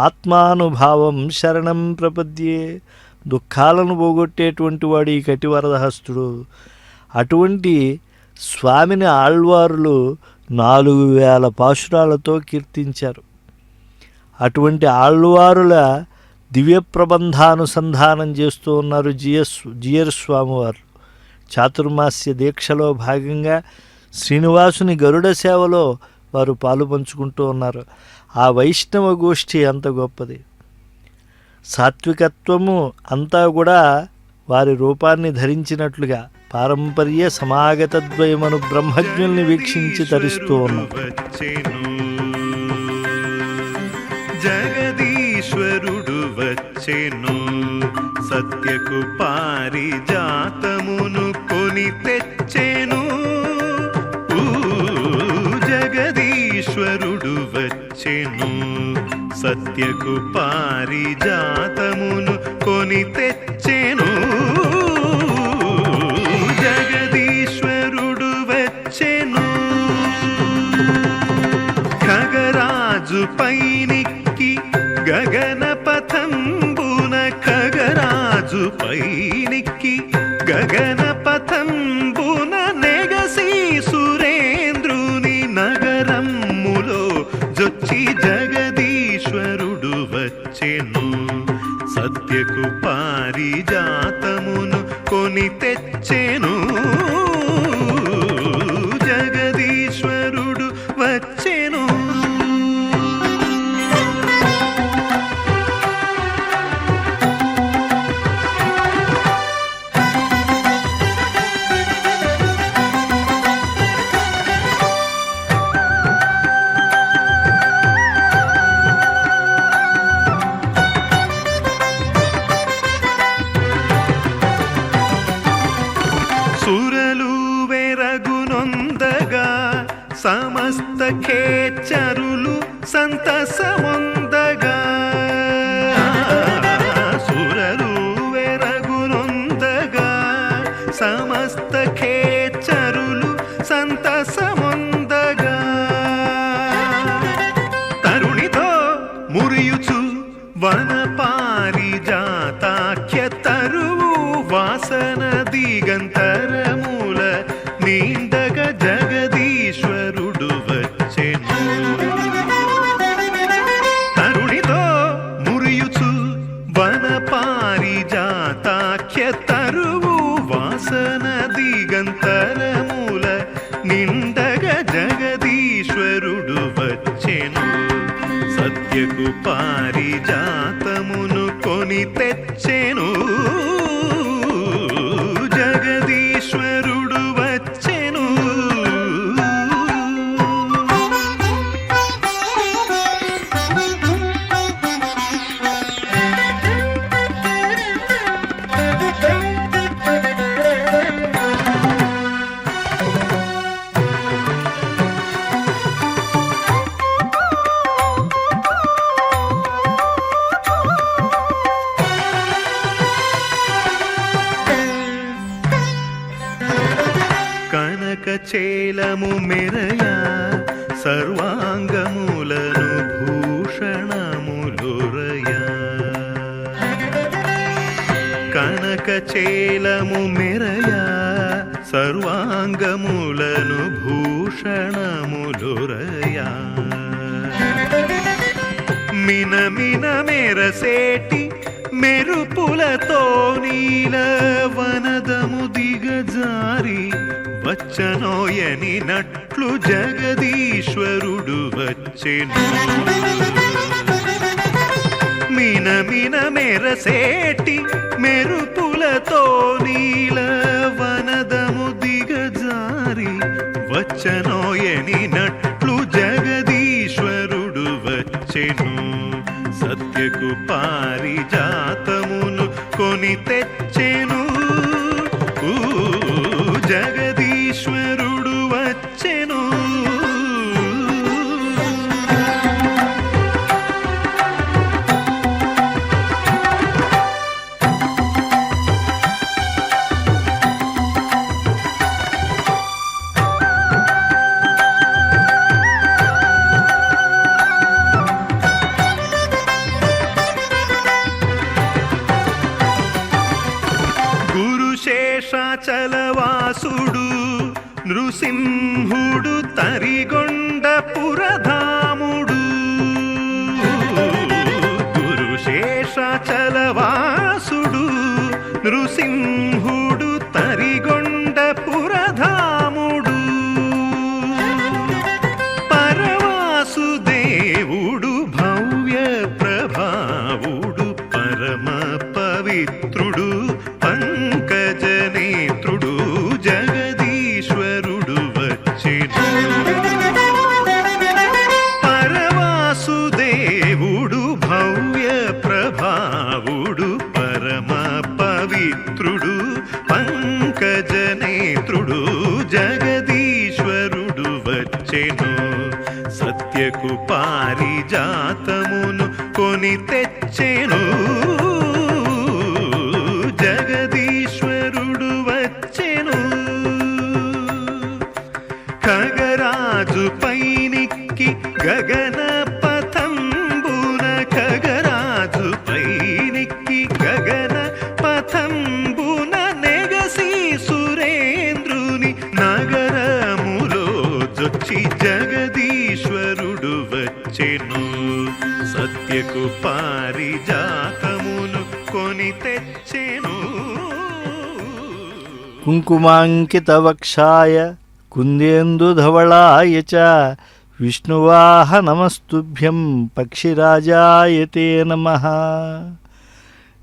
ఆత్మానుభావం శరణం ప్రపద్యే. దుఃఖాలను పోగొట్టేటువంటి వాడు ఈ కటివరదహస్తుడు. అటువంటి స్వామిని ఆళ్వారులు 4000 పాశురాలతో కీర్తించారు. అటువంటి ఆళ్వారుల దివ్య ప్రబంధానుసంధానం చేస్తూ ఉన్నారు జియర్ స్వామివారు. చాతుర్మాస్య దీక్షలో భాగంగా శ్రీనివాసుని గరుడ సేవలో వారు పాలు పంచుకుంటూ ఉన్నారు. ఆ వైష్ణవ గోష్ఠి అంత గొప్పది. సాత్వికత్వము అంతా కూడా వారి రూపాన్ని ధరించినట్లుగా పారంపర్య సమాగతద్వయమను బ్రహ్మజ్ఞుల్ని వీక్షించి తరిస్తూ ఉన్నాం. జగదీశ్వరుడు వచ్చెను, సత్యకు పారిజాతమును కొని తెచ్చెను. జగదీశ్వరుడు వచ్చెను, సత్యకు పారిజాతమును కొని తెచ్చెను. జగదీశ్వరుడు వచ్చెను, ఖగరాజు పైనిక్కి గగన పథంబున, ఖగరాజు పైనిక్కి గగన పథంబున నెగసి సురేంద్రుని నగరమ్ములో జొచ్చి జగదీశ్వరుడు వచ్చెను, సత్యకు పారిజాతమును కొని తెచ్చెను. జగదీశ్వరుడు వచ్చెను. సురలు వెరగునొందగా సమస్త ఖేచరులు సంతసమొందగా, సురలు వెరగునొందగా సమస్త ఖేచరులు సంతసమొందగా, తరుణితో మురియుచు వన పారిజాతాఖ్య తరువు వాసన దిగంతరముల నీండగ జగదీశ్వరుడు వచ్చెను. తరుణితో మురియుచు వన పారిజాతాఖ్య తరువు వాసన దిగంతరముల నిండగ జగదీశ్వరుడు వచ్చెను, సత్యకు పారిజాతమును కొని తెచ్చెను. జగదీశ్వరుడు వచ్చెను. కనకచేలము మెరయా సర్వాంగములను భూషణములురయా, కనకచేలము మెరయా సర్వాంగములను భూషణములురయా, మినమిన మెరసేటి మెరుపులతో నీల వనదము దిగజారి వచ్చనోయని నట్లు జగదీశ్వరుడు వచ్చెను. మినమిన మెరసేటి మెరుపులతో నీల వనదము దిగజారి వచ్చనోయని నట్లు జగదీశ్వరుడు వచ్చెను, సత్యకు పారిజాతమును కొని తెచ్చెను. జగదీశ్వరుడు వచ్చెను. శేషాచలవాసుడు నృసింహుడు తరిగొండ పురధాముడు గురు శేషాచలవాసుడు నృసింహుడు తరిగొండ పురధాముడు పరవాసుదేవుడు భవ్య ప్రభావుడు పరమ పవిత్రుడు పంకజనేత్రుడు జగదీశ్వరుడు వచ్చెను పరవాసుదేవుడు భవ్య ప్రభావుడు పరమ పవిత్రుడు పంకజనేత్రుడు జగదీశ్వరుడు వచ్చెను సత్యకు పారిజాతమును కొని తెచ్చెను జగదీశ్వరుడు వచ్చెను ఖగరాజు పైనిక్కి గగన పథంబున ఖగరాజు పైనిక్కి గగన పథంబున నెగసి సురేంద్రుని నగరములో జొచ్చి జగదీశ్వరుడు వచ్చెను సత్యకు పారిజాతమును కొని తెచ్చెను కుంకుమాంకితవక్షాయ కుందేందుధవళాయ చ విష్ణువాహ నమస్తుభ్యం పక్షిరాజాయ తే నమః.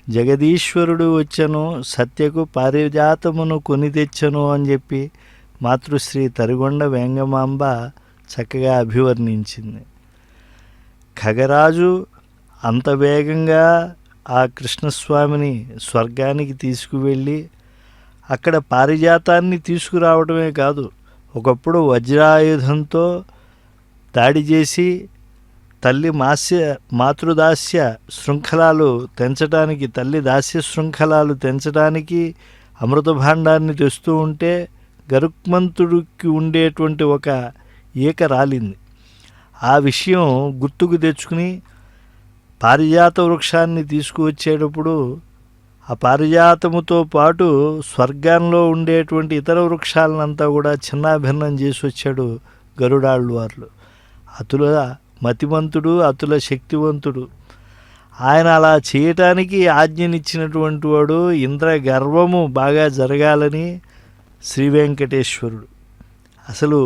జగదీశ్వరుడు వచ్చెను సత్యకు పారిజాతమును కొని తెచ్చెను అని చెప్పి మాతృశ్రీ తరిగొండ వేంగమాంబ చక్కగా అభివర్ణించింది. ఖగరాజు అంత వేగంగా ఆ కృష్ణస్వామిని స్వర్గానికి తీసుకువెళ్ళి అక్కడ పారిజాతాన్ని తీసుకురావడమే కాదు, ఒకప్పుడు వజ్రాయుధంతో దాడి చేసి తల్లి మాతృదాస్య శృంఖలాలు తెంచడానికి, తల్లి దాస్య శృంఖలాలు తెంచడానికి అమృత భాండాన్ని తెస్తూ ఉంటే గరుక్మంతుడికి ఉండేటువంటి ఒక ఈక రాలింది. ఆ విషయం గుర్తుకు తెచ్చుకుని పారిజాత వృక్షాన్ని తీసుకువచ్చేటప్పుడు ఆ పారిజాతముతో పాటు స్వర్గంలో ఉండేటువంటి ఇతర వృక్షాలనంతా కూడా చిన్నాభిన్నం చేసి వచ్చాడు గరుడాళ్వార్లు. అతుల మతిమంతుడు, అతుల శక్తివంతుడు. ఆయన అలా చేయటానికి ఆజ్ఞనిచ్చినటువంటి వాడు. ఇంద్ర గర్వము బాగా జరగాలని శ్రీ వెంకటేశ్వరుడు అసలు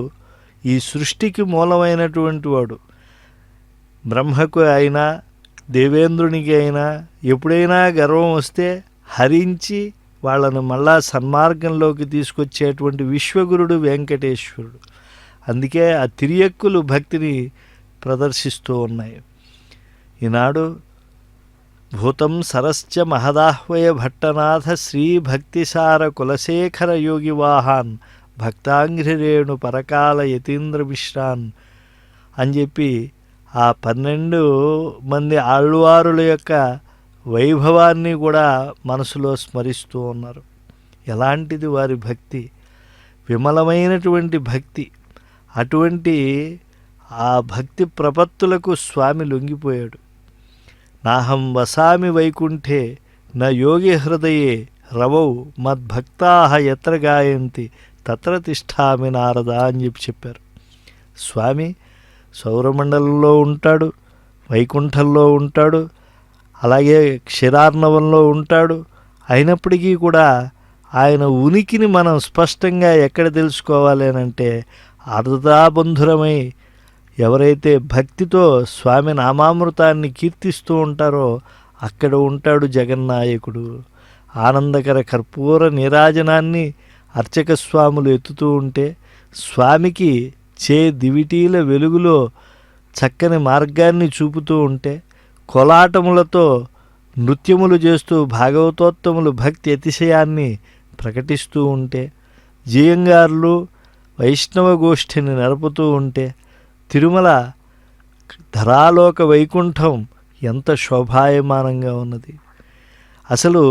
ఈ సృష్టికి మూలమైనటువంటి వాడు. బ్రహ్మకు అయినా దేవేంద్రునికి అయినా ఎప్పుడైనా గర్వం వస్తే హరించి వాళ్ళను మళ్ళా సన్మార్గంలోకి తీసుకొచ్చేటువంటి విశ్వగురుడు వెంకటేశ్వరుడు. అందుకే ఆ తిరియక్కులు భక్తిని ప్రదర్శిస్తూ ఉన్నాయి. ఈనాడు భూతం సరస్య మహదాహ్వయ భట్టనాథ శ్రీ భక్తిసార కులశేఖర యోగివాహాన్ భక్తాంఘ్రిరేణు పరకాల యతీంద్ర మిశ్రాన్ అని చెప్పి ఆ 12 మంది ఆళ్వారుల యొక్క వైభవాన్ని కూడా మనసులో స్మరిస్తూ ఉన్నారు. ఎలాంటిది వారి భక్తి, విమలమైనటువంటి భక్తి. అటువంటి ఆ భక్తి ప్రపత్తులకు స్వామి లొంగిపోయాడు. నాహం వసామి వైకుంఠే న యోగి హృదయే రవౌ మద్భక్తాః ఎత్ర గాయంతి తత్ర తిష్ఠామి నారద అని చెప్పారు. స్వామి సౌరమండలంలో ఉంటాడు, వైకుంఠంలో ఉంటాడు, అలాగే క్షీరార్ణవంలో ఉంటాడు. అయినప్పటికీ కూడా ఆయన ఉనికిని మనం స్పష్టంగా ఎక్కడ తెలుసుకోవాలి అంటే ఆర్ద్రతాబంధురమై ఎవరైతే భక్తితో స్వామి నామామృతాన్ని కీర్తిస్తూ ఉంటారో అక్కడ ఉంటాడు జగన్నాయకుడు. ఆనందకర కర్పూర నీరాజనాన్ని అర్చక స్వాములు ఎత్తుతూ ఉంటే స్వామికి దివిటీల వెలుగులో చక్కని మార్గాన్ని చూపుతూ ఉంటే, కోలాటములతో నృత్యములు చేస్తూ భాగవతోత్తములు భక్తి అతిశయాన్ని ప్రకటిస్తూ ఉంటే, జీయంగారులు వైష్ణవ గోష్ఠిని నడుపుతూ ఉంటే, తిరుమల ధరాలోక వైకుంఠం ఎంత శోభాయమానంగా ఉన్నది. అసలు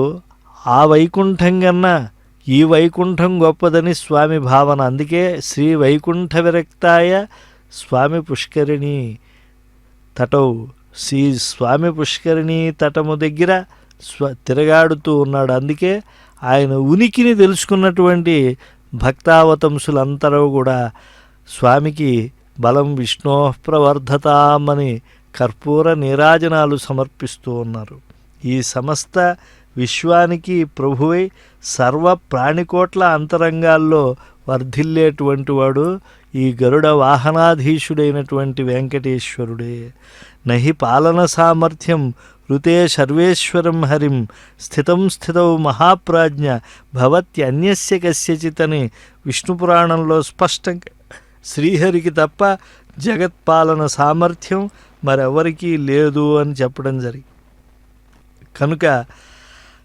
ఆ వైకుంఠం కన్నా ఈ వైకుంఠం గొప్పదని స్వామి భావన. అందుకే శ్రీ వైకుంఠ విరక్తాయ స్వామి పుష్కరిణి తటౌ, శ్రీ స్వామి పుష్కరిణి తటము దగ్గర తిరగాడుతూ ఉన్నాడు. అందుకే ఆయన ఉనికిని తెలుసుకున్నటువంటి భక్తావతంసులందరూ కూడా స్వామికి బలం విష్ణో ప్రవర్ధతామని కర్పూర నీరాజనాలు సమర్పిస్తూ ఉన్నారు. ఈ సమస్త విశ్వానికి ప్రభువై సర్వ ప్రాణికోట్ల అంతరంగాల్లో వర్ధిల్లేటువంటి వాడు ఈ గరుడ వాహనాధీశుడైనటువంటి వెంకటేశ్వరుడే. నహి పాలన సామర్థ్యం ఋతే సర్వేశ్వరం హరిం స్థితం స్థితౌ మహాప్రాజ్ఞ భవత్యన్యస్య కస్యచిత్ అని విష్ణు పురాణంలో స్పష్టంగా శ్రీహరికి తప్ప జగత్పాలన సామర్థ్యం మరెవరికీ లేదు అని చెప్పడం జరిగింది. కనుక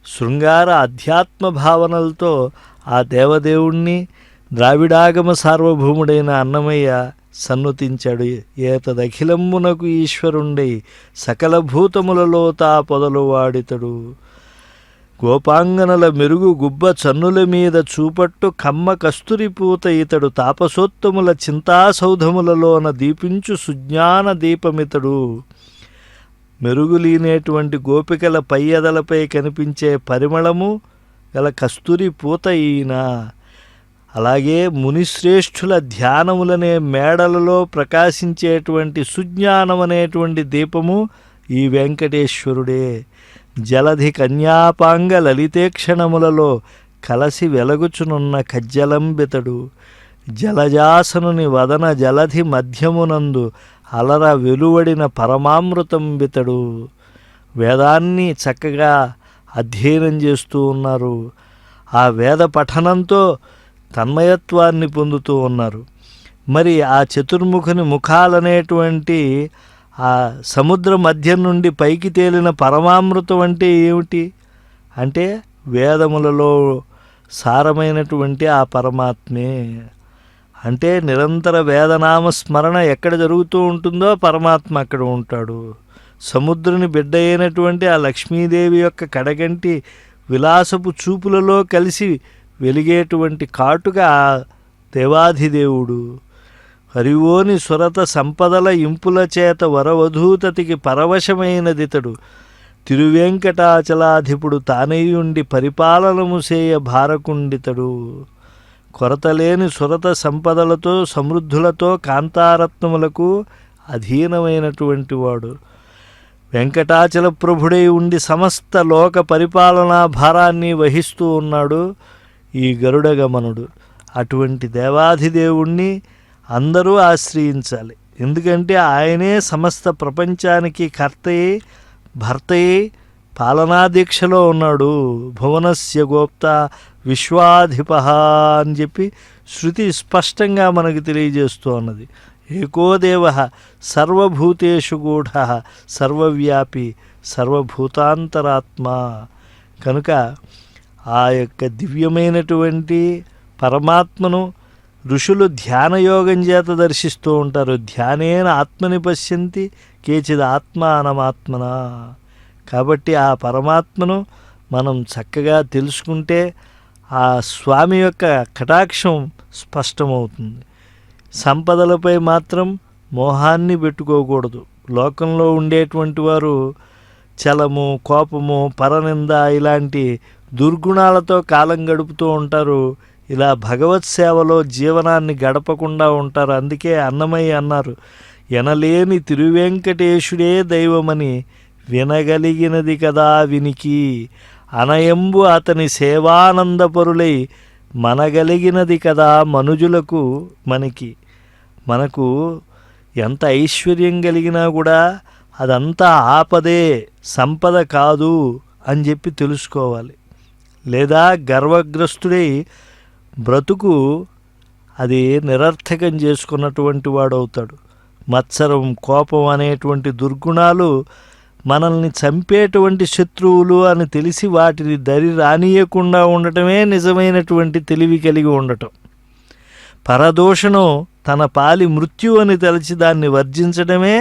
శృంగార అధ్యాత్మ భావనలతో ఆ దేవదేవుణ్ణి ద్రావిడాగమ సార్వభౌముడైన అన్నమయ్య సన్నుతించాడు. ఏతదఖిలమ్మునకు ఈశ్వరుండై సకల భూతములలో తా పొదలు వాడితడు. గోపాంగనల మెరుగు గుబ్బ చన్నుల మీద చూపట్టు కమ్మ కస్తూరి పూత ఇతడు తాపసోత్తముల చింతాసౌధములలోన దీపించు సుజ్ఞాన దీపమితడు. మెరుగులీనేటువంటి గోపికల పై ఎదలపై కనిపించే పరిమళము గల కస్తూరి పూత ఈయన. అలాగే మునిశ్రేష్ఠుల ధ్యానములనే మేడలలో ప్రకాశించేటువంటి సుజ్ఞానం అనేటువంటి దీపము ఈ వెంకటేశ్వరుడే. జలధి కన్యాపాంగ లలితేక్షణములలో కలసి వెలగుచునున్న కజ్జలంబితడు. జలజాసనుని వదన జలధి మధ్యమునందు అలర వెలువడిన పరమామృతం బితడు. వేదాన్ని చక్కగా అధ్యయనం చేస్తూ ఉన్నారు. ఆ వేద పఠనంతో తన్మయత్వాన్ని పొందుతూ ఉన్నారు. మరి ఆ చతుర్ముఖుని ముఖాలనేటువంటి ఆ సముద్ర మధ్యం నుండి పైకి తేలిన పరమామృతం అంటే ఏమిటి అంటే వేదములలో సారమైనటువంటి ఆ పరమాత్మే. అంటే నిరంతర వేదనామ స్మరణ ఎక్కడ జరుగుతూ ఉంటుందో పరమాత్మ అక్కడ ఉంటాడు. సముద్రుని బిడ్డ అయినటువంటి ఆ లక్ష్మీదేవి యొక్క కడగంటి విలాసపు చూపులలో కలిసి వెలిగేటువంటి కాటుగా ఆ దేవాధిదేవుడు. హరివోని సురత సంపదల ఇంపుల చేత వరవధూతతికి పరవశమైనదితడు. తిరువెంకటాచలాధిపుడు తానయ్యుండి పరిపాలనము సేయ భారకుండితడు. కొరతలేని సురత సంపదలతో సమృద్ధులతో కాంతారత్నములకు అధీనమైనటువంటి వాడు. వెంకటాచల ప్రభుడై ఉండి సమస్త లోక పరిపాలనా భారాన్ని వహిస్తూ ఉన్నాడు ఈ గరుడగమనుడు. అటువంటి దేవాధిదేవుణ్ణి అందరూ ఆశ్రయించాలి. ఎందుకంటే ఆయనే సమస్త ప్రపంచానికి కర్తయే భర్తయే పాలనాదీక్షలో ఉన్నాడు. భువనస్య గోప్త విశ్వాధిప అని చెప్పి శృతి స్పష్టంగా మనకు తెలియజేస్తూ ఉన్నది. ఏకో దేవ సర్వభూతేషు గూఢ సర్వవ్యాపి సర్వభూతాంతరాత్మ. కనుక ఆ యొక్క దివ్యమైనటువంటి పరమాత్మను ఋషులు ధ్యానయోగం చేత దర్శిస్తూ ఉంటారు. ధ్యానేన ఆత్మని పశ్యంతి కేచిద్ ఆత్మానమాత్మన. కాబట్టి ఆ పరమాత్మను మనం చక్కగా తెలుసుకుంటే ఆ స్వామి యొక్క కటాక్షం స్పష్టమవుతుంది. సంపదలపై మాత్రం మోహాన్ని పెట్టుకోకూడదు. లోకంలో ఉండేటువంటి వారు చలము, కోపము, పరనింద ఇలాంటి దుర్గుణాలతో కాలం గడుపుతూ ఉంటారు. ఇలా భగవత్ సేవలో జీవనాన్ని గడపకుండా ఉంటారు. అందుకే అన్నమయ్య అన్నారు, ఎనలేని తిరువెంకటేశుడే దైవమని వినగలిగినది కదా వినికి, అనయంబు అతని సేవానందపరులై మనగలిగినది కదా మనుజులకు మనకి. మనకు ఎంత ఐశ్వర్యం కలిగినా కూడా అదంతా ఆపదే, సంపద కాదు అని చెప్పి తెలుసుకోవాలి. లేదా గర్వగ్రస్తుడై బ్రతుకు అది నిరర్థకం చేసుకున్నటువంటి వాడవుతాడు. మత్సరం, కోపం అనేటువంటి దుర్గుణాలు మనల్ని చంపేటువంటి శత్రువులు అని తెలిసి వాటిని దరి రానియకుండా ఉండటమే నిజమైనటువంటి తెలివి కలిగి ఉండటం. పరదోషణం తన పాలి మృత్యు అని తలచి దాన్ని వర్జించడమే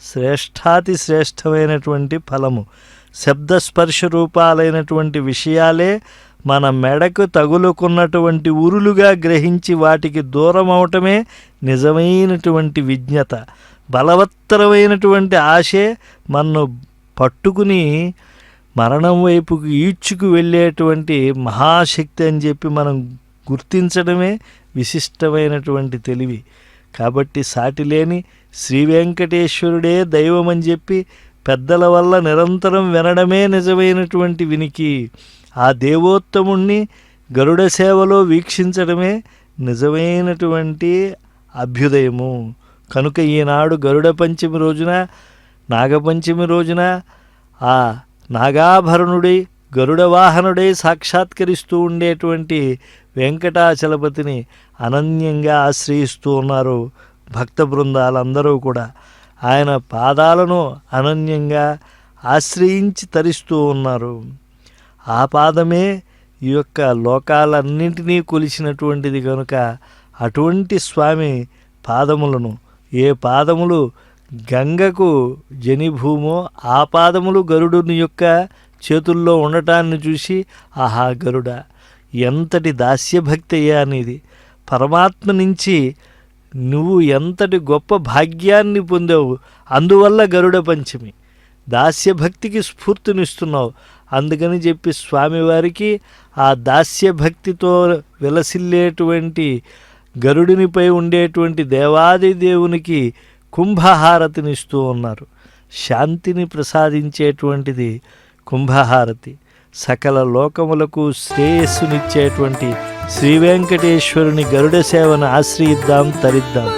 శ్రేష్ఠాతి శ్రేష్టమైనటువంటి ఫలము. శబ్దస్పర్శ రూపాలైనటువంటి విషయాలే మన మెడకు తగులుకున్నటువంటి ఉరులుగా గ్రహించి వాటికి దూరం అవటమే నిజమైనటువంటి విజ్ఞత. బలవత్తరమైనటువంటి ఆశే మనను పట్టుకుని మరణం వైపుకు ఈడ్చుకు వెళ్ళేటువంటి మహాశక్తి అని చెప్పి మనం గుర్తించడమే విశిష్టమైనటువంటి తెలివి. కాబట్టి సాటిలేని శ్రీ వెంకటేశ్వరుడే దైవమని చెప్పి పెద్దల వల్ల నిరంతరం వినడమే నిజమైనటువంటి వినికి. ఆ దేవోత్తముణ్ణి గరుడ సేవలో వీక్షించడమే నిజమైనటువంటి అభ్యుదయము. కనుక ఈనాడు గరుడ పంచమి రోజున, నాగపంచమి రోజున ఆ నాగాభరణుడై గరుడ వాహనుడై సాక్షాత్కరిస్తూ ఉండేటువంటి వెంకటాచలపతిని అనన్యంగా ఆశ్రయిస్తూ ఉన్నారు భక్త బృందాలందరూ కూడా. ఆయన పాదాలను అనన్యంగా ఆశ్రయించి తరిస్తూ ఉన్నారు. ఆ పాదమే ఈ యొక్క లోకాలన్నింటినీ కొలిచినటువంటిది కనుక అటువంటి స్వామి పాదములను, ఏ పాదములు గంగకు జనిభూమో ఆ పాదములు గరుడుని యొక్క చేతుల్లో ఉండటాన్ని చూసి ఆహా గరుడ ఎంతటి దాస్యభక్తి అయ్యా అనేది, పరమాత్మ నుంచి నువ్వు ఎంతటి గొప్ప భాగ్యాన్ని పొందావు, అందువల్ల గరుడ పంచమి దాస్యభక్తికి స్ఫూర్తినిస్తున్నావు. అందుకని చెప్పి స్వామివారికి ఆ దాస్యభక్తితో విలసిల్లేటువంటి గరుడినిపై ఉండేటువంటి దేవాది దేవునికి కుంభహారతినిస్తూ ఉన్నారు. శాంతిని ప్రసాదించేటువంటిది కుంభహారతి. సకల లోకములకు శ్రేయస్సునిచ్చేటువంటి శ్రీ వెంకటేశ్వరుని గరుడ సేవను ఆశ్రయిద్దాం, తరిద్దాం.